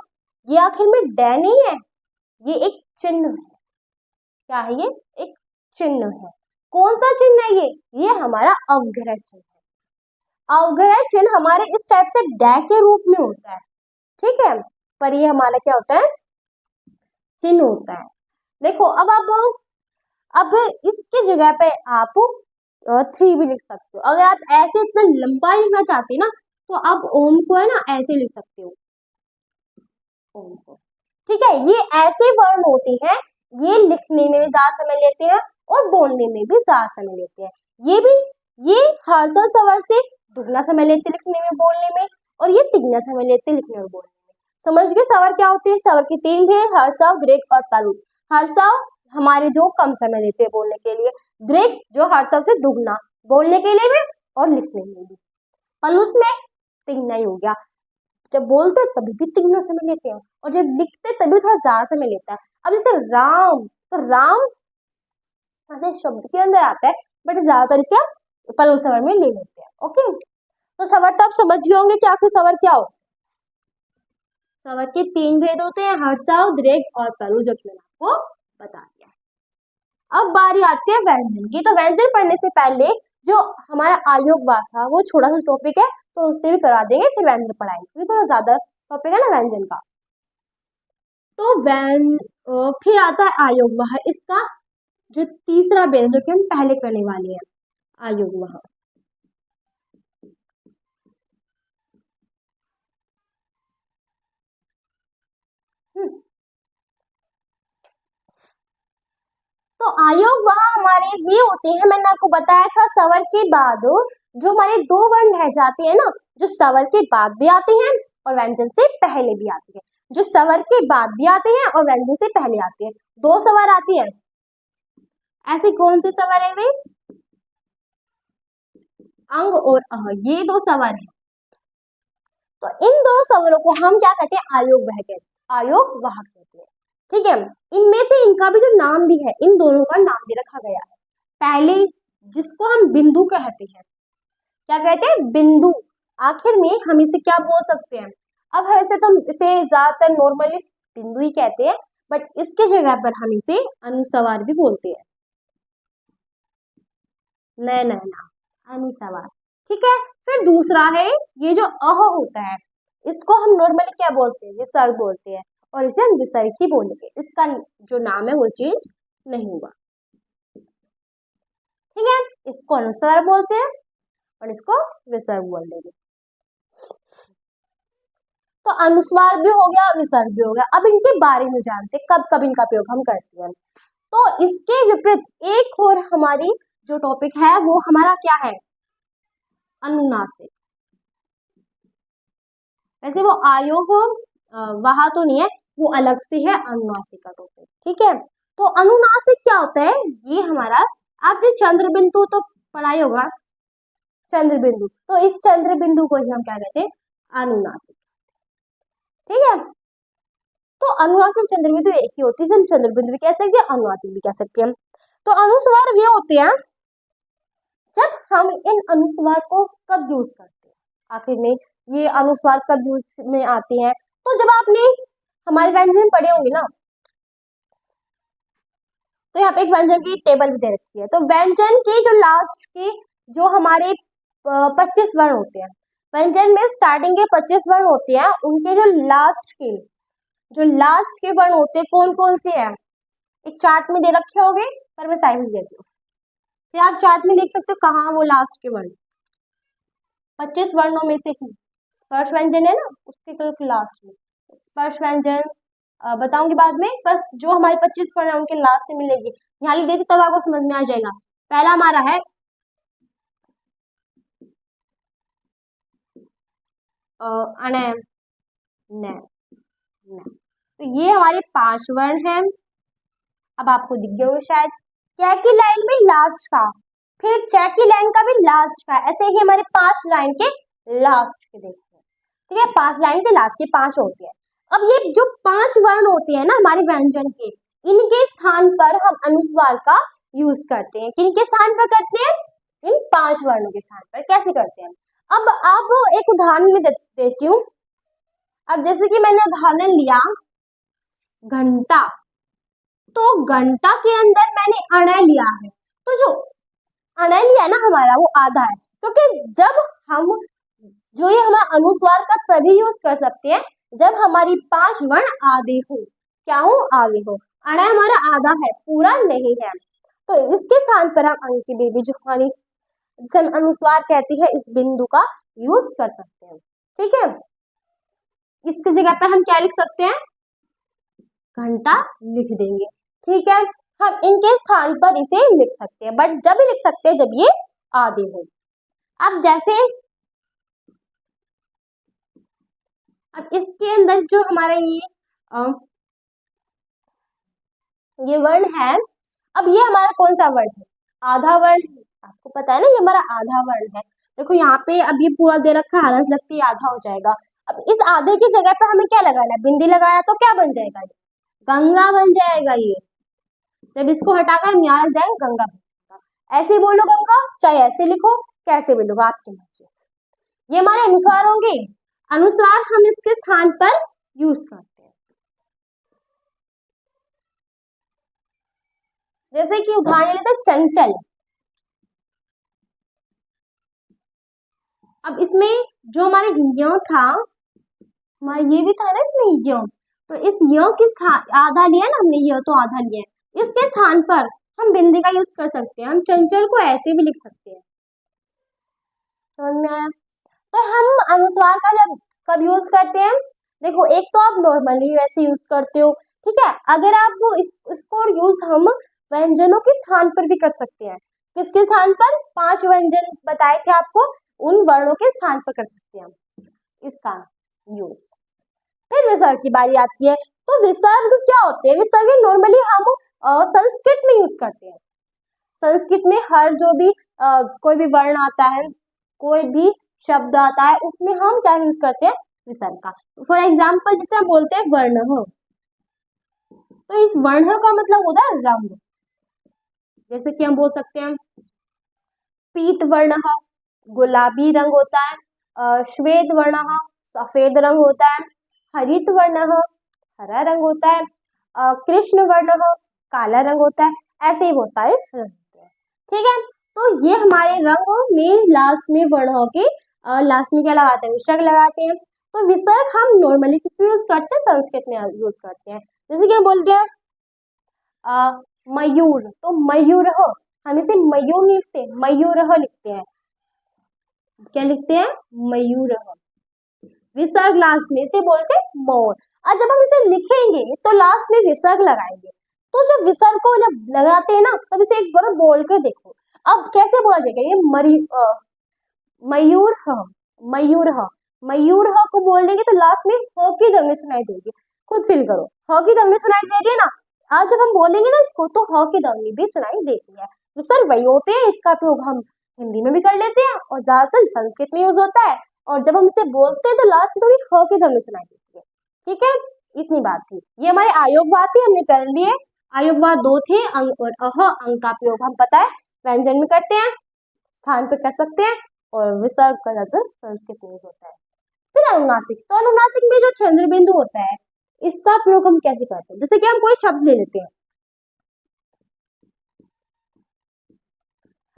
ये आखिर में डै नहीं है, ये एक चिन्ह है। क्या है ये? एक चिन्ह है। कौन सा चिन्ह है ये हमारा अवग्रह चिन्ह है। अवग्रह चिन्ह हमारे इस टाइप से डै के रूप में होता है, ठीक है, पर ये हमारा क्या होता है? चिन्ह होता है। देखो अब इसकी जगह पे आप 3 भी लिख सकते हो। अगर आप ऐसे इतना लंबा लिखना चाहते हैं ना, तो आप ओम को है ना ऐसे लिख सकते हो, ओम को। ठीक है, ये ऐसे वर्ण होते हैं, ये लिखने में भी ज्यादा समय लेते हैं और बोलने में भी ज्यादा समय लेते हैं। ये हर्ष स्वर से दुगना समय लेते लिखने में बोलने में, और ये तिगना समय लेते लिखने में बोलने में। समझ गए स्वर क्या होते हैं? स्वर की 3 भेद, हर्षव, दीर्घ और पलुत। हर्षव हमारे जो कम समय लेते हैं बोलने के लिए, दीर्घ जो हर्षव से दुगना बोलने के लिए भी और लिखने में भी, पलुत में तिगना ही हो गया, जब बोलते हैं तभी भी तिगना समय लेते हैं और जब लिखते हैं तभी थोड़ा ज्यादा समय लेता है। अब जैसे राम, तो राम शब्द के अंदर आता है, बट ज्यादातर इसे हम पलुत स्वर में ले लेते हैं। ओके, तो स्वर तो आप समझ गए होंगे कि आखिर स्वर क्या हो। स्वर के 3 भेद होते हैं, हर्षव, दीर्घ और पलुत, जो कि मैंने आपको बता दिया। अब बारी आती है व्यंजन की। तो व्यंजन पढ़ने से पहले जो हमारा आयोगवाद था वो छोटा सा टॉपिक है, तो उससे भी करा देंगे, फिर व्यंजन पढ़ाएंगे, क्योंकि थोड़ा ज्यादा टॉपिक है ना व्यंजन का। तो फिर आता है आयोगवाह, इसका जो तीसरा भेद जो कि हम पहले करने वाले हैं, आयोगवाह। तो आयोग वहां हमारे वे होते हैं, मैंने आपको बताया था स्वर के बाद जो हमारे दो वर्ण रह जाते हैं ना, जो स्वर के बाद भी आते हैं और व्यंजन से पहले भी आते हैं, जो स्वर के बाद भी आते हैं और व्यंजन से पहले आते हैं, दो स्वर आती है। ऐसे कौन से स्वर है वे? अंग और अह, ये दो स्वर है। तो इन दो स्वरों को हम क्या कहते हैं? आयोग वह कहते हैं, आयोग वाहक कहते हैं। ठीक है, इनमें से इनका भी जो नाम भी है, इन दोनों का नाम भी रखा गया है। पहले जिसको हम बिंदु कहते हैं, क्या कहते हैं? बिंदु। आखिर में हम इसे क्या बोल सकते हैं? अब वैसे तो हम इसे ज्यादातर नॉर्मली बिंदु ही कहते हैं, बट इसके जगह पर हम इसे अनुस्वार भी बोलते हैं। न अनुस्वार। ठीक है, फिर दूसरा है ये जो अह होता है, इसको हम नॉर्मली क्या बोलते हैं? विसर्ग बोलते हैं, और इसे हम विसर्ग ही बोलेंगे, इसका जो नाम है वो चेंज नहीं हुआ। ठीक है, इसको अनुस्वार बोलते हैं और इसको विसर्ग बोल देंगे। तो अनुस्वार भी हो गया, विसर्ग भी हो गया। अब इनके बारे में जानते हैं, कब कब इनका प्रयोग हम करते हैं। तो इसके विपरीत एक और हमारी जो टॉपिक है वो हमारा क्या है? अनुनासिक। वैसे वो आयोग वहां तो नहीं है, वो अलग से है अनुनासिक का टॉपिक। ठीक है, तो अनुनासिक क्या होता है? ये हमारा, आपने चंद्र बिंदु तो पढ़ा ही होगा, चंद्र बिंदु, तो इस चंद्र बिंदु को ही हम क्या कहते हैं? अनुनासिक। ठीक है, तो अनुनासिक चंद्र बिंदु एक ही होती है, हम चंद्र बिंदु भी कह सकते हैं, अनुनासिक भी कह सकते हैं। तो अनुस्वार वे होते हैं जब हम इन अनुस्वार को कब यूज करते हैं। आखिर में ये अनुस्वार कब यूज में आते हैं? तो जब आपने हमारे व्यंजन पढ़े होंगे ना, तो यहाँ पे एक व्यंजन की टेबल भी दे रखी है। तो व्यंजन के जो लास्ट के जो हमारे 25 वर्ण होते हैं, व्यंजन में स्टार्टिंग के 25 वर्ण होते हैं, उनके जो लास्ट के वर्ण होते हैं कौन कौन से हैं? एक चार्ट में दे रखे होंगे, पर मैं साइड में देती हूँ, फिर आप चार्ट में देख सकते हो कहाँ वो लास्ट के वर्ण। 25 वर्णों में से स्पर्श व्यंजन है ना, उसके बिल्कुल लास्ट में स्पर्श व्यंजन बताऊंगी बाद में, बस जो हमारे 25 वर्ण है उनके लास्ट से मिलेगी। यहाँ लिख देती तब आपको समझ में आ जाएगा। पहला हमारा है अण न न, तो ये हमारे 5 वर्ण हैं। अब आपको दिख गया शायद, क्या की लाइन में लास्ट का, फिर च की लाइन का भी लास्ट का, ऐसे ही हमारे 5 लाइन के लास्ट के देखते हैं। ठीक है, 5 लाइन के लास्ट के 5 होते हैं। अब ये जो 5 वर्ण होते हैं ना हमारे व्यंजन के, इनके स्थान पर हम अनुस्वार का यूज करते हैं। किनके स्थान पर करते हैं? इन 5 वर्णों के स्थान पर। कैसे करते हैं? अब आप एक उदाहरण में देती हूँ। अब जैसे कि मैंने उदाहरण लिया घंटा, तो घंटा के अंदर मैंने अण लिया है, तो जो अण लिया ना हमारा वो आधा है, क्योंकि जब हम जो ये हमारा अनुस्वार का तभी यूज कर सकते हैं जब हमारी 5 वर्ण आधे हो। क्या हो? आधे हो। अण हमारा आधा है, पूरा नहीं है, तो इसके स्थान पर हम अंक की बेदी जो हमारी जिसे हम अनुस्वार कहती है, इस बिंदु का यूज कर सकते हैं। ठीक है, इसकी जगह पर हम क्या लिख सकते हैं? घंटा लिख देंगे। ठीक है, हम इनके स्थान पर इसे लिख सकते हैं, बट जब भी लिख सकते हैं जब ये आधे हो। अब जैसे अब इसके अंदर जो हमारा ये वर्ण है, अब ये हमारा कौन सा वर्ण है? आधा वर्ण। आपको पता है ना ये हमारा आधा वर्ण है। देखो यहाँ पे अब ये पूरा दे रखा है, हालत लगती है आधा हो जाएगा। अब इस आधे की जगह पे हमें क्या लगाना है? बिंदी लगाया तो क्या बन जाएगा? गंगा बन जाएगा। ये जब इसको हटाकर हम यहाँ लग जाएंगे गंगा बन जाएगा। ऐसे बोलो गंगा, चाहे ऐसे लिखो, कैसे भी लोग आपकी मर्जी। ये हमारे अनुस्वार होंगे। अनुस्वार हम इसके स्थान पर यूज करते हैं। जैसे कि उदाहरण लेते हैं चंचल। अब इसमें जो हमारे य था, हमारा ये भी था ना इसमें य, तो इस य के स्थान आधा लिया ना हमने, य तो आधा लिया, इसके स्थान पर हम बिंदी का यूज कर सकते हैं। हम चंचल को ऐसे भी लिख सकते हैं। समझ में आया? तो हम अनुस्वार का जब कब यूज करते हैं? देखो, एक तो आप नॉर्मली वैसे यूज करते हो, ठीक है। अगर आप इसको यूज हम व्यंजनों के स्थान पर भी कर सकते हैं। किसके स्थान पर? 5 व्यंजन बताए थे आपको, उन वर्णों के स्थान पर कर सकते हैं हम इसका यूज। फिर विसर्ग की बारी आती है। तो विसर्ग क्या होते हैं? विसर्ग नॉर्मली हम संस्कृत में यूज करते हैं। संस्कृत में हर जो भी कोई भी वर्ण आता है, कोई भी शब्द आता है, उसमें हम क्या यूज करते हैं? विसर्ग का। फॉर एग्जाम्पल जैसे हम बोलते हैं वर्ण, तो इस वर्ण का मतलब होता है रंग। जैसे कि हम बोल सकते हैं पीत वर्ण, गुलाबी रंग होता है, श्वेत वर्ण सफेद रंग होता है, हरित वर्ण हरा रंग होता है, कृष्ण वर्ण काला रंग होता है, ऐसे ही बहुत सारे रंग होते हैं। ठीक है, तो ये हमारे रंग में लास्ट में वर्णों के लास्ट में क्या लगाते हैं? विसर्ग लगाते हैं। तो विसर्ग हम नॉर्मली किसमें यूज करते हैं? संस्कृत में यूज करते हैं। जैसे कि हम बोलते हैं मयूर, तो मयूर हम इसे मयूर नहीं लिखते, मयूर लिखते हैं। क्या लिखते हैं? मयूर। विसर्ग लास्ट में इसे बोलते हैं मोर। और जब हम इसे लिखेंगे तो लास्ट में विसर्ग लगाएंगे। तो जब विसर्ग को जब लगाते हैं ना, तब इसे एक बार बोल कर देखो। अब कैसे बोला जाएगा? ये मयूर मयूर मयूर को बोलेंगे तो लास्ट में ह की ध्वनि सुनाई देगी। खुद फील करो, ह की ध्वनि सुनाई दे रही है ना। आज जब हम बोलेंगे ना इसको, तो ह की ध्वनि भी सुनाई देती है। विसर्ग वही होते हैं, इसका प्रयोग हम हिंदी में भी कर लेते हैं और ज्यादातर संस्कृत में यूज होता है। और जब हम इसे बोलते हैं तो लास्ट में थोड़ी ह की ध्वनि सुनाई देती है। ठीक है, इतनी बात थी। ये हमारे आयोगवाद थे, हमने कर लिए। आयोगवाद 2 थे, अंग और अह। अंग का प्रयोग हम पता है व्यंजन में करते हैं, स्थान पे कर सकते हैं, और विसर्ग का ज्यादातर संस्कृत में यूज होता है। फिर अनुनासिक, तो अनुनासिक में जो चंद्र बिंदु होता है, इसका प्रयोग हम कैसे करते हैं? जैसे कि हम कोई शब्द ले लेते हैं,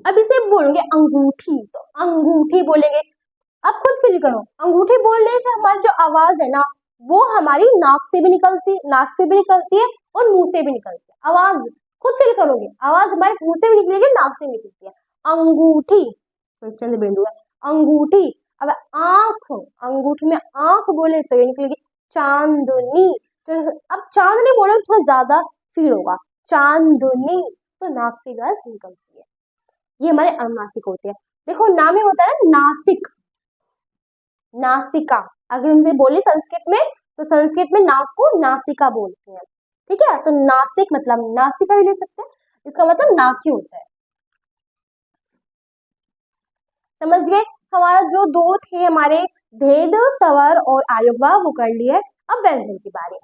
अब इसे बोलेंगे अंगूठी, तो अंगूठी बोलेंगे। अब खुद फील करो, अंगूठी बोलने से हमारी जो आवाज है ना, वो हमारी नाक से भी निकलती है और मुंह से भी निकलती है। आवाज खुद फील करोगे, आवाज हमारे मुंह से भी निकलेगी, नाक से भी निकलती है। अंगूठी तो चंद्र बिंदु है, अंगूठी। अब आंख, अंगूठी में आंख बोले तो ये निकलेगी चांदनी। तो अब चांदनी बोले थोड़ा ज्यादा फील होगा, चांदनी, तो नाक से गैस निकलती है। ये हमारे अनुनासिक होते हैं। देखो नाम ही होता है ना, नासिक, नासिका। अगर हमसे बोले संस्कृत में, तो संस्कृत में नाक को नासिका बोलते हैं। ठीक है, तो नासिक मतलब नासिका भी ले सकते हैं, इसका मतलब नाक ही होता है। समझ गए? हमारा जो 2 थे हमारे भेद, स्वर और आयोगवाद, वो कर लिए। अब व्यंजन की बारी।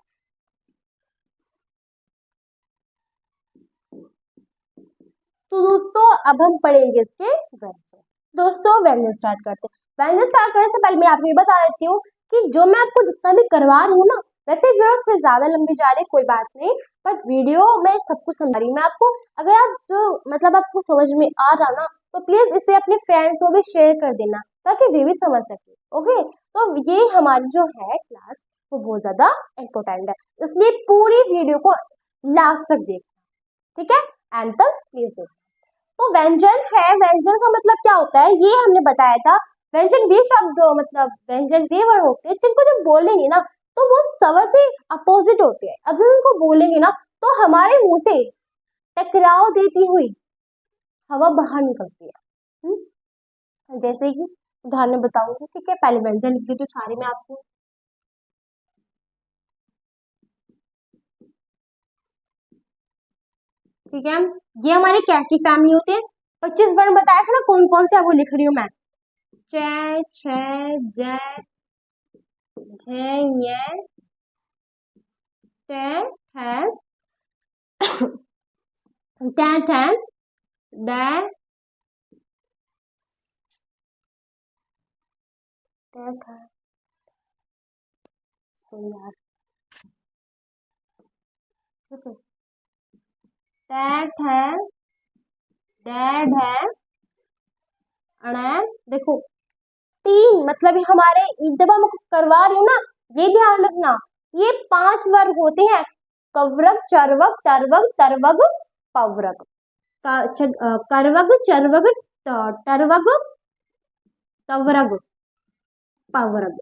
तो दोस्तों अब हम पढ़ेंगे इसके व्यंजन। दोस्तों व्यंजन स्टार्ट करते हैं। व्यंजन स्टार्ट करने से पहले मैं आपको ये बता देती हूँ कि जो मैं आपको जितना भी करवा रही हूँ ना, वैसे वीडियो थोड़ी ज्यादा लंबी जा रही है, कोई बात नहीं, बट वीडियो में सब कुछ समझा रही हूँ मैं आपको। अगर आप जो मतलब आपको समझ में आ रहा ना, तो प्लीज इसे अपने फ्रेंड्स को भी शेयर कर देना, ताकि वे भी समझ सके। ओके, तो ये हमारी जो है क्लास, वो बहुत ज्यादा इम्पोर्टेंट है, इसलिए पूरी वीडियो को लास्ट तक देखना। ठीक है, एंड तक प्लीज देखना। तो व्यंजन है, व्यंजन का मतलब क्या होता है ये हमने बताया था। व्यंजन वे शब्द, मतलब व्यंजन वे वर्ड होते हैं जिनको जब बोलेंगे ना, तो वो स्वर से अपोजिट होते हैं। अगर उनको बोलेंगे ना, तो हमारे मुंह से टकराव देती हुई हवा बाहर निकलती है। जैसे कि उदाहरण बताऊंगी। ठीक है, पहले व्यंजन लिख देती हूँ सारे में आपको। ठीक है, ये हमारे क्या की फैमिली होते हैं। 25 वर्ण बताया था ना, कौन कौन से, वो लिख रही हूँ मैं। च, छ, ज, झ, ञ, ट, ठ, ट, ठ, ड, ट, ठ, सो यार, ट, ठ, ड, ढ, अण। देखो 3 मतलब हमारे, जब हम करवा रही हूँ ना, ये ध्यान रखना, ये 5 वर्ग होते हैं। कवरग, चरवग, तरवग, तरवग, पवरग। करवग, चरवग, टरवग, तवरग, पवरग,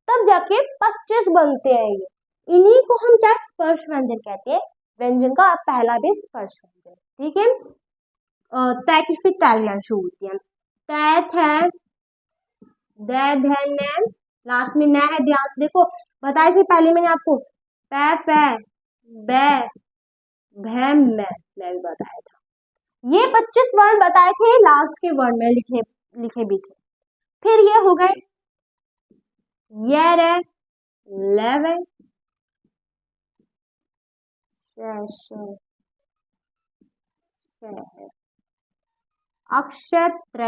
तब जाके 25 बनते हैं ये। इन्हीं को हम क्या स्पर्श व्यंजन कहते हैं। व्यंजन का पहला भी स्पर्श व्यंजन। ठीक है, तय की फिर तालियां शुरू होती हैं। तय थे दे धे ने, लास्ट में न है, ध्यान से देखो, बताई थी पहले मैंने आपको, पै फै बै भै मैं भी बताया था। ये 25 वर्ण बताए थे, लास्ट के वर्ण में लिखे लिखे भी थे। फिर ये हो गए ये रे लेवे अक्षत्र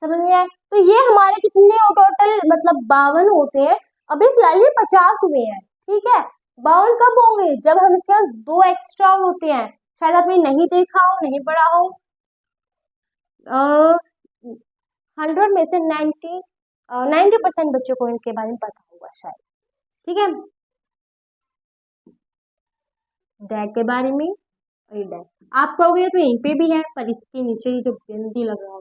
समझ में आए। तो ये हमारे कितने टोटल मतलब 52 होते हैं। अभी फिलहाल ये 50 हुए हैं, ठीक है। 52 कब होंगे, जब हम इसके साथ 2 एक्स्ट्रा होते हैं। शायद आपने नहीं देखा हो, नहीं पढ़ा हो। 100 में से 90% बच्चों को इनके बारे में पता होगा शायद, ठीक है। डैग के बारे में, आप कहोगे तो यहीं पे भी है, पर इसके नीचे ही जो बिंदी लगा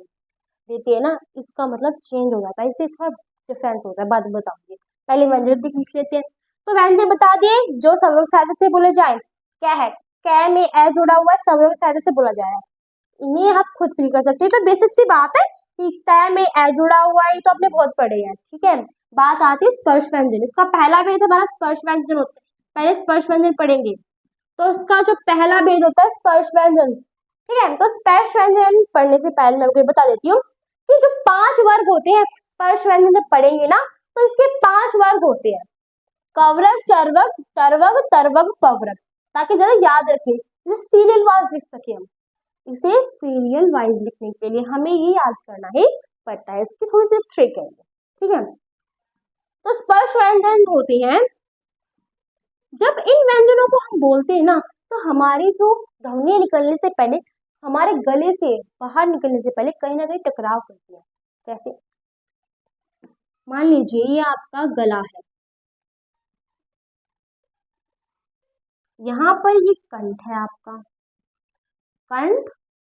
देती है ना, इसका मतलब चेंज हो जाता है, इससे थोड़ा डिफरेंस होता है, बाद में बताऊंगी। पहले व्यंजन लिख लेते हैं। तो व्यंजन बता दिए जो सवर्ग सहायता से बोले जाए। क्या है, कै में ए जुड़ा हुआ है, सवर्ग सहायता से बोला जा रहा है। इन्हें आप खुद फिल कर सकते हैं। तो बेसिक सी बात है कि तय में ए जुड़ा हुआ है, तो आपने बहुत पढ़े हैं, ठीक है। बात आती है स्पर्श व्यंजन। इसका पहला भेद हमारा स्पर्श व्यंजन होता है। पहले स्पर्श व्यंजन पढ़ेंगे। तो इसका जो पहला भेद होता है स्पर्श व्यंजन, ठीक है। तो स्पर्श व्यंजन पढ़ने से पहले मैं आपको ये बता देती हूँ कि जो 5 वर्ग होते हैं स्पर्श व्यंजन जब पढ़ेंगे ना, तो इसके 5 वर्ग होते हैं, कवरग, चरवग, तरवग, तरवग, पवरग, ताकि ज्यादा याद रखें, जैसे सीरियल वाइज लिख सके हम। इसे सीरियल वाइज लिखने के लिए हमें ये याद करना ही पड़ता है, इसकी थोड़ी सी ट्रिक है, ठीक है। तो स्पर्श व्यंजन होते हैं, जब इन व्यंजनों को हम बोलते हैं ना, तो हमारी जो ध्वनि निकलने से पहले, हमारे गले से बाहर निकलने से पहले कहीं ना कहीं टकराव करती है। कैसे, मान लीजिए ये आपका गला है, यहाँ पर ये कंठ है आपका, कंठ,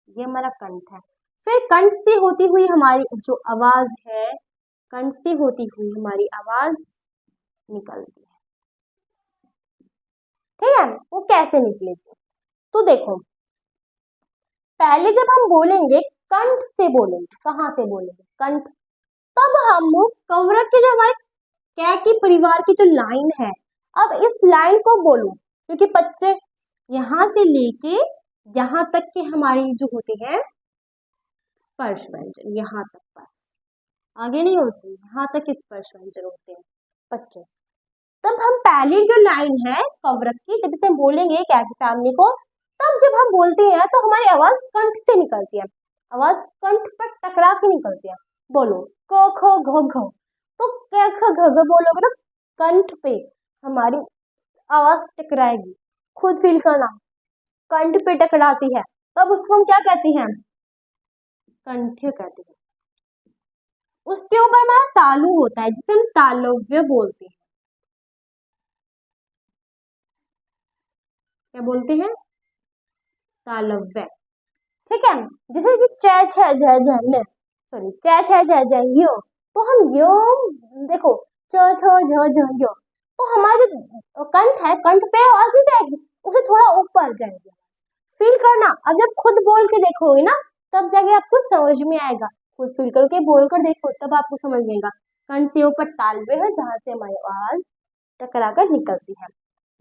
ये हमारा कंठ है। फिर कंठ से होती हुई हमारी जो आवाज है, कंठ से होती हुई हमारी आवाज निकलती है, ठीक है। वो कैसे निकलेगी, तो देखो, पहले जब हम बोलेंगे कंठ से बोलेंगे, कहाँ से बोलेंगे, कंठ, तब हम कवरक के जो हमारे कै की परिवार की जो लाइन है, अब इस लाइन को बोलो, क्योंकि बच्चे यहां से लेके यहां तक के हमारी जो होते हैं स्पर्श व्यंजन, यहाँ तक, बस आगे नहीं होते, यहाँ तक स्पर्श व्यंजन होते हैं 25। तब हम पहली जो लाइन है कवरक की, जब इसे हम बोलेंगे कै के सामने को, तब जब हम बोलते हैं तो हमारी आवाज कंठ से निकलती है, आवाज कंठ पर टकरा के निकलती है। बोलो क ख घ घ, तो क ख घ घ बोलोगे ना, कंठ पे हमारी आवाज टकराएगी। खुद फील करना, कंठ पे टकराती है, तब उसको हम क्या कहते हैं, कंठ्य कहते हैं। उसके ऊपर हमारा तालु होता है, जिसे हम तालव्य बोलते हैं। क्या बोलते हैं, तालव्य, ठीक है। जैसे कि च छ झ झ न, सॉरी च छ झ झ यो, तो हम यो, देखो च छ झ झ यो, तो हमारा जो कंठ है, कंठ पे आवाज नहीं जाएगी, उसे थोड़ा ऊपर जाएगी। फील करना, अब जब खुद बोल के देखोगे ना, तब जाके आपको समझ में आएगा। खुद फील करके बोल कर देखो, तब आपको समझ में आएगा। कंठ से ऊपर तालव्य है, जहां से हमारी आवाज टकरा कर निकलती है।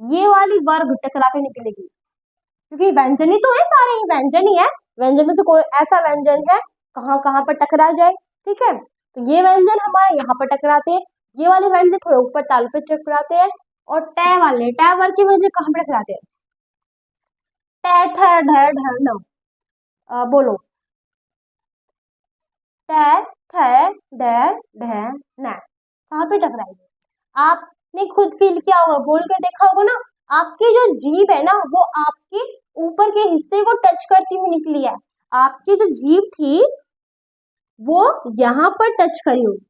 ये वाली वर्ग टकरा कर निकलेगी, क्योंकि व्यंजन ही तो है, सारे ही व्यंजन ही है। व्यंजन में से कोई ऐसा व्यंजन है कहाँ कहाँ पर टकरा जाए, ठीक है। तो ये व्यंजन हमारे यहाँ पर टकराते हैं, ये वाले व्यंजन थोड़े ऊपर ताल पे टकराते हैं, और टै वाले, टै वर्ग के व्यंजन कहाँ पर टकराते हैं, टै ठ ढ ढ न, बोलो टै ठ ढ ढ न, कहाँ पे टकराएगी। आपने खुद फील किया होगा, बोल कर देखा होगा ना, आपकी जो जीभ है ना, वो आपके ऊपर के हिस्से को टच करती हुई निकली है। आपकी जो जीभ थी वो यहाँ पर टच करी होगी,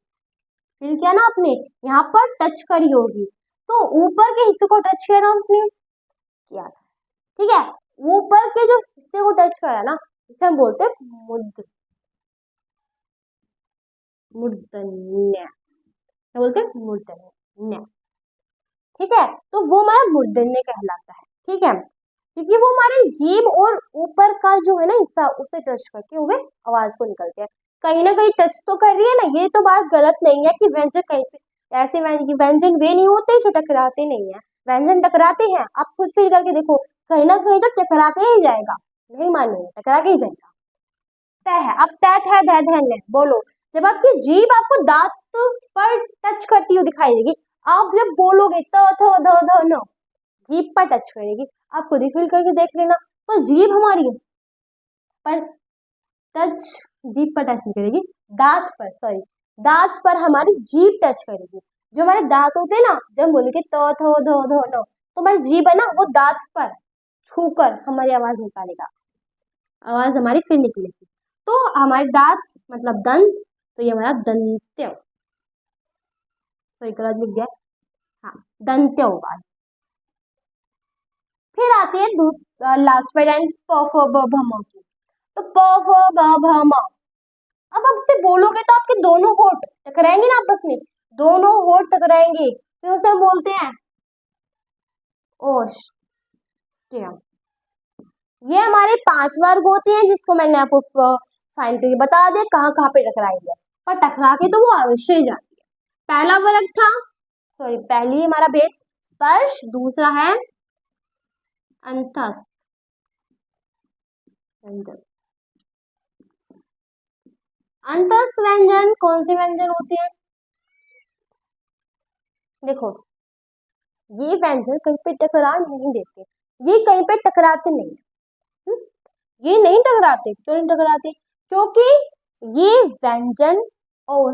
फील किया ना आपने, यहाँ पर टच करी होगी, तो ऊपर के हिस्से को टच किया ना उसने, किया था, ठीक है। ऊपर के जो हिस्से को टच करा ना, इसे हम बोलते हैं मुद्र, मूर्धन्य, क्या बोलते हैं, मूर्धन्य, ठीक है, तो वो हमारा मूर्धन्य कहलाता है। ठीक है, क्योंकि वो हमारे जीभ और ऊपर का जो है ना हिस्सा उसे टच करके हुए आवाज को निकलते हैं। कहीं ना कहीं टच तो कर रही है ना, ये तो बात गलत नहीं है कि व्यंजन कहीं पे ऐसे व्यंजन वे नहीं होते जो टकराते नहीं है, व्यंजन टकराते हैं। आप खुद फील करके देखो, कहीं ना कहीं तो टकरा के ही जाएगा, नहीं मानेंगे, टकरा के ही जाएगा। तय है, अब तय है धय धन्य बोलो। जब आपकी जीभ आपको दांत पर टच करती हुई दिखाई देगी, आप जब बोलोगे त थ ध ध न, जीभ पर टच करेगी, आप खुद ही फील करके देख लेना। तो जीभ हमारी पर टच, जीभ पर टच नहीं करेगी, दांत पर, सॉरी, दांत पर हमारी जीभ टच करेगी। जो हमारे दांत होते हैं ना, जब बोलेंगे त थ ध ध न, तो हमारी जीभ है ना वो दांत पर छूकर हमारी आवाज निकालेगा, आवाज हमारी फिर निकलेगी। तो हमारे दांत मतलब दंत, तो ये हमारा दंत्य, सॉरी गलत लिख दिया, हाँ दंत्य होगा। फिर आती है लास्ट वेरिएंट प फ ब भ म की। तो प फ ब भ म, अब आपसे बोलोगे तो आपके दोनों होठ टकराएंगे ना आपस में, दोनों होठ टकराएंगे, फिर उसे हम बोलते हैं ओष्ठ्य। ये हमारे 5 वर्ग होते हैं जिसको मैंने आपको फाइन करके बता दिया कहाँ कहाँ पे टकराएंगे, पर टकरा के तो वो अवश्य ही जाती है। पहला वर्ग था, सॉरी पहली हमारा भेद स्पर्श, दूसरा है अंतस्थ व्यंजन। अंतस्थ व्यंजन कौन से व्यंजन होते हैं? देखो, ये व्यंजन कहीं पे टकरा नहीं देते, ये कहीं पे टकराते नहीं। ये नहीं टकराते, क्यों नहीं टकराते? क्योंकि ये व्यंजन, और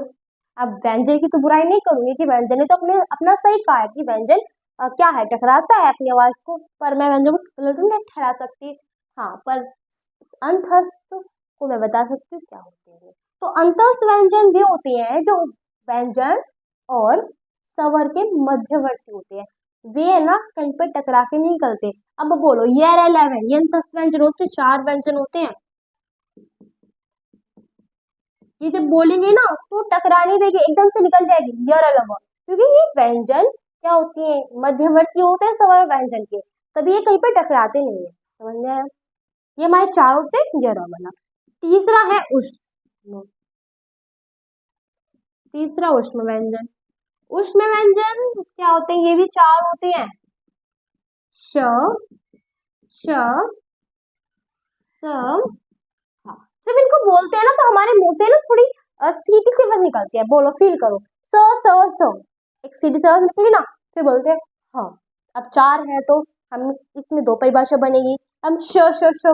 अब व्यंजन की तो बुराई नहीं करूंगी कि व्यंजन ने तो अपने अपना सही कहा है कि व्यंजन क्या है, टकराता है अपनी आवाज को, पर मैं व्यंजन को गलत नहीं ठहरा सकती। हाँ, पर अंतस्थ को मैं बता सकती हूँ क्या होते हैं। तो अंतस्थ व्यंजन भी होते हैं जो व्यंजन और स्वर के मध्यवर्ती होते हैं, वे है ना कहीं पर टकरा के नहीं निकलते। अब बोलो ये 11, ये 10 व्यंजन होते हैं, 4 व्यंजन होते हैं, ये जब बोलेंगे ना तो टकरा नहीं देगी, एकदम से निकल जाएगी यर अलग, क्योंकि ये व्यंजन क्या होती है, मध्यवर्ती होते हैं स्वर व्यंजन के, तभी ये कहीं पर टकराते नहीं है। समझ में आया? ये हमारे 4 होते हैं यर वाला। तीसरा है उष्म, तीसरा उष्म व्यंजन। उष्म व्यंजन क्या होते हैं? ये भी 4 होते हैं, श, श, स, हाँ। जब इनको बोलते हैं ना तो हमारे मुंह से ना थोड़ी सीटी सी आवाज निकलती है, बोलो फील करो, स स स, एक सीटी सी आवाज निकली ना, फिर बोलते हैं हाँ। अब 4 है तो हम इसमें 2 परिभाषा बनेगी, हम श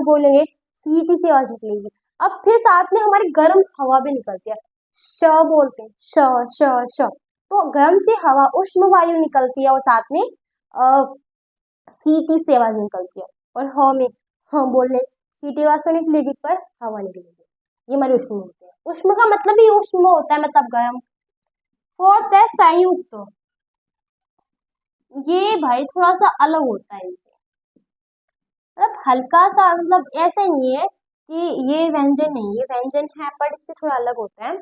बोलेंगे, सीटी सी आवाज निकलेगी। अब फिर साथ में हमारी गर्म हवा भी निकलती है, श बोलते हैं, श, तो गर्म से हवा उष्म वायु निकलती है और साथ में सीटी से आवाज निकलती है, और ह में हाँ बोलने सीटी आवाज तो निकलेगी पर हवा निकलेगी। ये हमारे उष्म होते हैं, उष्म का मतलब ही उष्म होता है, मतलब गर्म। फोर्थ है संयुक्त, ये भाई थोड़ा सा अलग होता है इनसे, मतलब हल्का सा, मतलब ऐसे नहीं है कि ये व्यंजन नहीं, ये व्यंजन है पर इससे थोड़ा अलग होता है।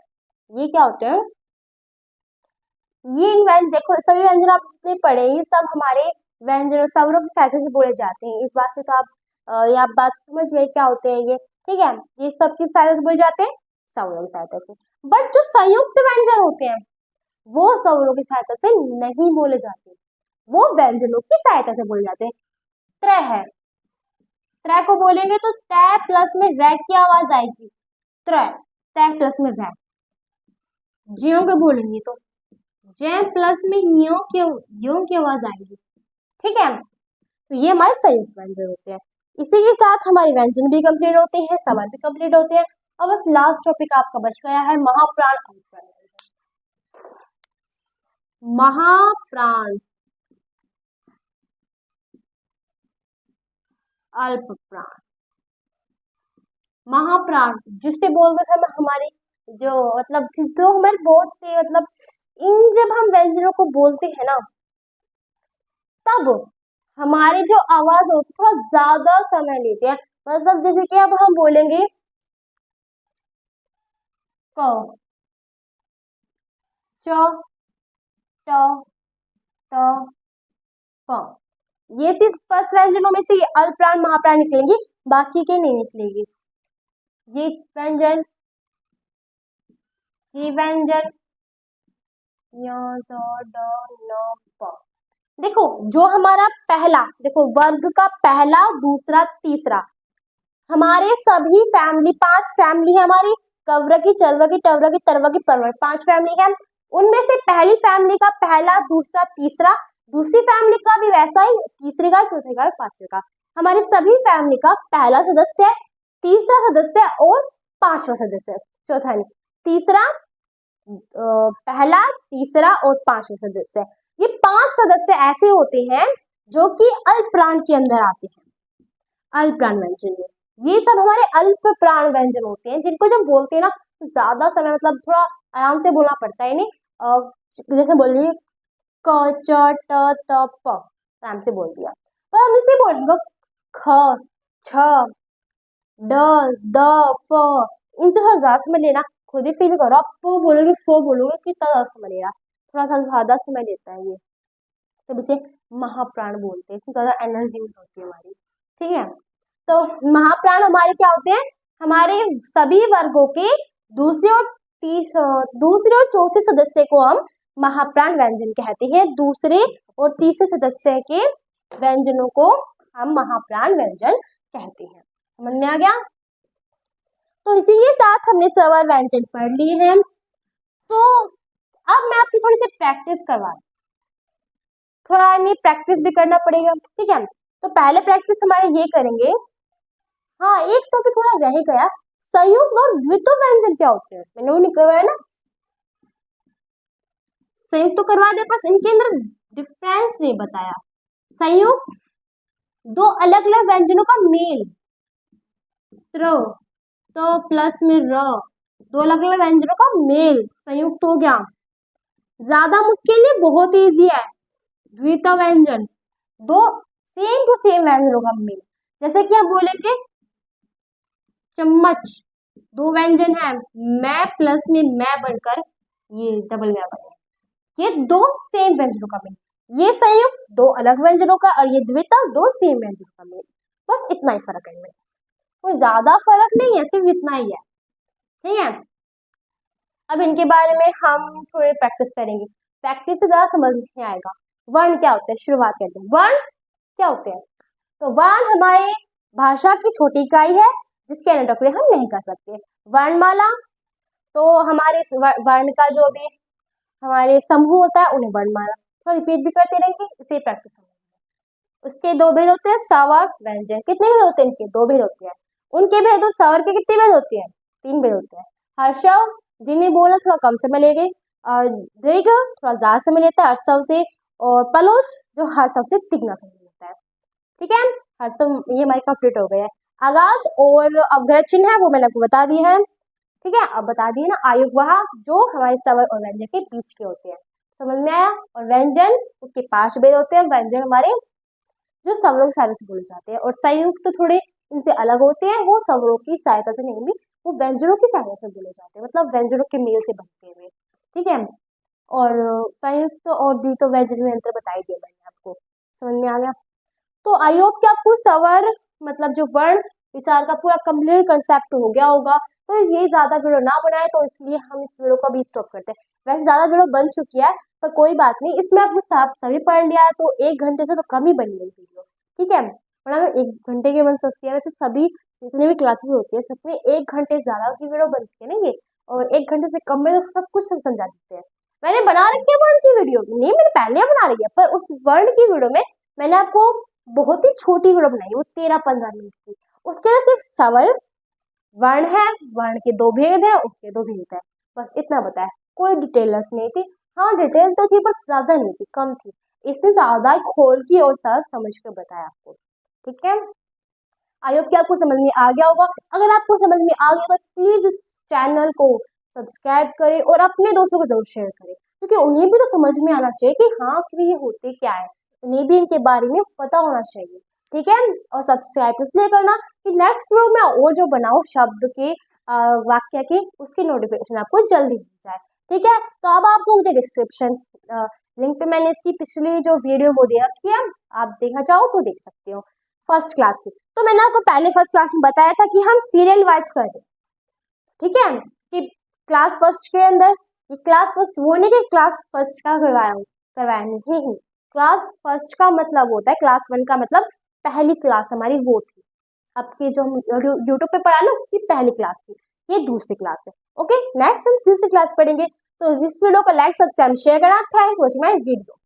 ये क्या होते हैं, ये व्यंजन देखो, सभी व्यंजन आप जितने पढ़े ये सब हमारे व्यंजन स्वरों की सहायता से बोले जाते हैं, इस बात से तो आप ये आप बात समझ गए क्या होते हैं ये। ठीक है, ये सब किस सहायता से बोले जाते हैं? स्वरों की सहायता से। बट जो संयुक्त व्यंजन होते हैं वो स्वरों की सहायता से नहीं बोले जाते, वो व्यंजनों की सहायता से बोले जाते हैं। त्रय है, त्रय को बोलेंगे तो तय प्लस में रै की आवाज आएगी, त्रय, तय प्लस में रै। ज्यों को बोलेंगे तो जय प्लस में यो की आवाज आएगी। ठीक है, तो ये हमारे संयुक्त व्यंजन होते हैं। इसी के साथ हमारे व्यंजन भी कंप्लीट होते हैं, स्वर भी कंप्लीट होते हैं। अब बस लास्ट टॉपिक आपका बच गया है महाप्राण अल्प प्राण। महाप्राण अल्प प्राण, महाप्राण जिससे बोलते समय हमारी जो मतलब जो हमारे बहुत से मतलब इन जब हम व्यंजनों को बोलते हैं ना तब हमारी जो आवाज होती है थोड़ा ज्यादा समय लेते हैं, मतलब जैसे कि अब हम बोलेंगे क, च, ट, त, प। ये सी स्पर्श व्यंजनों में से ये अल्पप्राण महाप्राण निकलेंगी, बाकी के नहीं निकलेंगे। ये व्यंजन, ये व्यंजन, प। देखो जो हमारा पहला, देखो वर्ग का पहला, दूसरा, तीसरा, हमारे सभी फैमिली, 5 फैमिली है हमारी, कव्र की, चर्व की, टव्र की, तरव की, परवर, 5 फैमिली है। उनमें से पहली फैमिली का पहला, दूसरा, तीसरा, दूसरी फैमिली का भी वैसा ही, तीसरे का, चौथे का, पांचवे का, हमारी सभी फैमिली का पहला सदस्य, तीसरा सदस्य और पांचवा सदस्य, चौथा नहीं, तीसरा, पहला, तीसरा और पांचवा सदस्य। ये 5 सदस्य ऐसे होते हैं जो कि अल्पप्राण के अंदर आते हैं, अल्पप्राण व्यंजन में। ये सब हमारे अल्प प्राण व्यंजन होते हैं, जिनको जब बोलते हैं ना ज्यादा समय, मतलब थोड़ा आराम से बोलना पड़ता है, नहीं जैसे बोलिए क च ट त प, आराम से बोल दिया। पर हम इसे बोलेंगे ख, छ, ड, द, फ, इनसे थोड़ा ज्यादा समय लेना, खुद ही फील करो। आप तो बोलोगे, फो बोलोगे, कितना ज्यादा समय लेगा, थोड़ा सा ज्यादा समय लेता है ये, तब इसे महाप्राण बोलते हैं, इसमें ज्यादा एनर्जी यूज होती है हमारी, ठीक है। तो महाप्राण हमारे क्या होते हैं, हमारे सभी वर्गों के दूसरे और चौथे सदस्य को हम महाप्राण व्यंजन कहते हैं। दूसरे और तीसरे सदस्य के व्यंजनों को हम महाप्राण व्यंजन कहते हैं। समझ में आ गया? तो इसी के साथ हमने स्वर व्यंजन पढ़ लिए हैं। तो अब मैं आपकी थोड़ी सी प्रैक्टिस करवा, थोड़ा इन्हें प्रैक्टिस भी करना पड़ेगा, ठीक है। तो पहले प्रैक्टिस हमारे ये करेंगे, हाँ एक टॉपिक थोड़ा रह गया, संयुक्त और द्वित्व व्यंजन क्या होते हैं, मैंने वो नहीं करवाया ना, संयुक्त तो करवा दे, बस इनके अंदर डिफरेंस नहीं बताया। संयुक्त दो अलग अलग व्यंजनों का मेल, त्र तो प्लस में र, दो अलग अलग व्यंजनों का मेल संयुक्त हो गया। ज्यादा मुश्किल नहीं, बहुत इजी है। द्वित्व व्यंजन, दो सेम टू सेम व्यंजनों का मेल, जैसे कि हम बोलेंगे चम्मच, दो व्यंजन है, मैं प्लस में मैं बनकर ये डबल मैं बने, ये दो सेम व्यंजनों का मेल। ये संयुक्त दो अलग व्यंजनों का, और ये द्वित्व दो सेम व्यंजनों का मेल, बस इतना ही फर्क है इनमें, कोई ज्यादा फर्क नहीं है, सिर्फ इतना ही है, ठीक है। अब इनके बारे में हम थोड़ी प्रैक्टिस करेंगे, प्रैक्टिस से ज्यादा समझ नहीं आएगा। वर्ण क्या होते हैं, शुरुआत करते हैं। वर्ण क्या होते हैं, तो वर्ण हमारे भाषा की छोटी इकाई है जिसके अन्य टुकड़े हम नहीं कर सकते। वर्णमाला, तो हमारे वर्ण का जो भी हमारे समूह होता है उन्हें वर्णमाला, तो रिपीट भी करते रहेंगे, इसे प्रैक्टिस होगी। उसके दो भेद होते हैं, स्वर व्यंजन। कितने भेद होते हैं इनके, दो भेद होते हैं। उनके भेद, और स्वर के कितने भेद होते हैं, 3 भेद होते हैं। हर्षव जिन्हें बोलना थोड़ा कम समय लेंगे, और दीर्घ थोड़ा ज्यादा समय लेता है हर्षव से, और पलोच जो हर्षव से तिगुना समय लेता है, ठीक है। हर्षव ये हमारे कंप्लीट हो गया है। आगात और अवग्रह चिन्ह है वो मैंने आपको बता दिया है, ठीक है। अब बता दिए ना आयुग वहा, जो हमारे स्वर और व्यंजन के बीच के होते हैं, समझ में आया। और व्यंजन उसके 5 भेद होते हैं, व्यंजन हमारे जो स्वरों की सहायता से बोले जाते हैं, और संयुक्त तो थोड़े इनसे अलग होते हैं, वो स्वरों की सहायता से नहीं भी, वो व्यंजनों की सहायता से बोले जाते हैं, मतलब व्यंजनों के मेल से बनते हुए, ठीक है। और संयुक्त और द्वित्व व्यंजन में अंतर बताई दिया मैंने आपको, समझ में आ गया। तो आई होप कि आपको स्वर मतलब जो वर्ण विचार का पूरा कंप्लीट कंसेप्ट हो गया होगा। तो ये ज्यादा वीडियो ना बनाए, तो इसलिए हम इस वीडियो को भी स्टॉप करते हैं। वैसे ज्यादा वीडियो बन चुकी है, पर कोई बात नहीं, इसमें आपने सभी पढ़ लिया है, तो 1 घंटे से तो कम ही बनी है वीडियो, ठीक है। वरना 1 घंटे की बन सकती है, वैसे सभी जितनी भी क्लासेस होती है सब में 1 घंटे ज्यादा की वीडियो बनती है ना ये, और 1 घंटे से कम में तो सब कुछ हम समझा देते हैं। मैंने बना रखी है वर्ण की वीडियो, नहीं मैंने पहले बना रही है, पर उस वर्ण की वीडियो में मैंने आपको बहुत ही छोटी वीडियो बनाई, वो 13-15 मिनट की, उसके लिए सिर्फ स्वर वर्ण है, वर्ण के 2 भेद है, उसके 2 भेद है, बस इतना बताया, कोई डिटेल्स नहीं थी। हाँ डिटेल तो थी, पर ज्यादा नहीं थी, कम थी, इससे ज्यादा खोल की और ज्यादा समझ कर बताया आपको, ठीक है। आई होप कि आपको समझ में आ गया होगा। अगर आपको समझ में आ गया तो प्लीज इस चैनल को सब्सक्राइब करें और अपने दोस्तों को जरूर शेयर करें, क्योंकि उन्हें भी तो समझ में आना चाहिए कि हाँ कि ये होते क्या है, उन्हें भी इनके बारे में पता होना चाहिए, ठीक है। और सब्सक्राइब इसलिए करना कि नेक्स्ट वीडियो में और जो बनाओ शब्द के वाक्य के, उसकी नोटिफिकेशन आपको जल्दी मिल जाए, ठीक है। तो अब आपको मुझे डिस्क्रिप्शन लिंक पे मैंने इसकी पिछली जो वीडियो वो दे रखी है, आप देखना चाहो तो देख सकते हो, फर्स्ट क्लास की। तो मैंने आपको पहले फर्स्ट क्लास में बताया था कि हम सीरियल वाइज कर रहे हैं, ठीक है, कि क्लास फर्स्ट के अंदर, ये क्लास फर्स्ट वो नहीं कि क्लास फर्स्ट का करवाया नहीं, क्लास फर्स्ट का मतलब होता है, क्लास 1 का मतलब पहली क्लास हमारी वो थी, आपकी जो यूट्यूब पे पढ़ा ना उसकी पहली क्लास थी, ये दूसरी क्लास है। ओके, नेक्स्ट हम तीसरी क्लास पढ़ेंगे। तो इस वीडियो को लाइक सब्सक्राइब शेयर करना। Thanks for watching my video.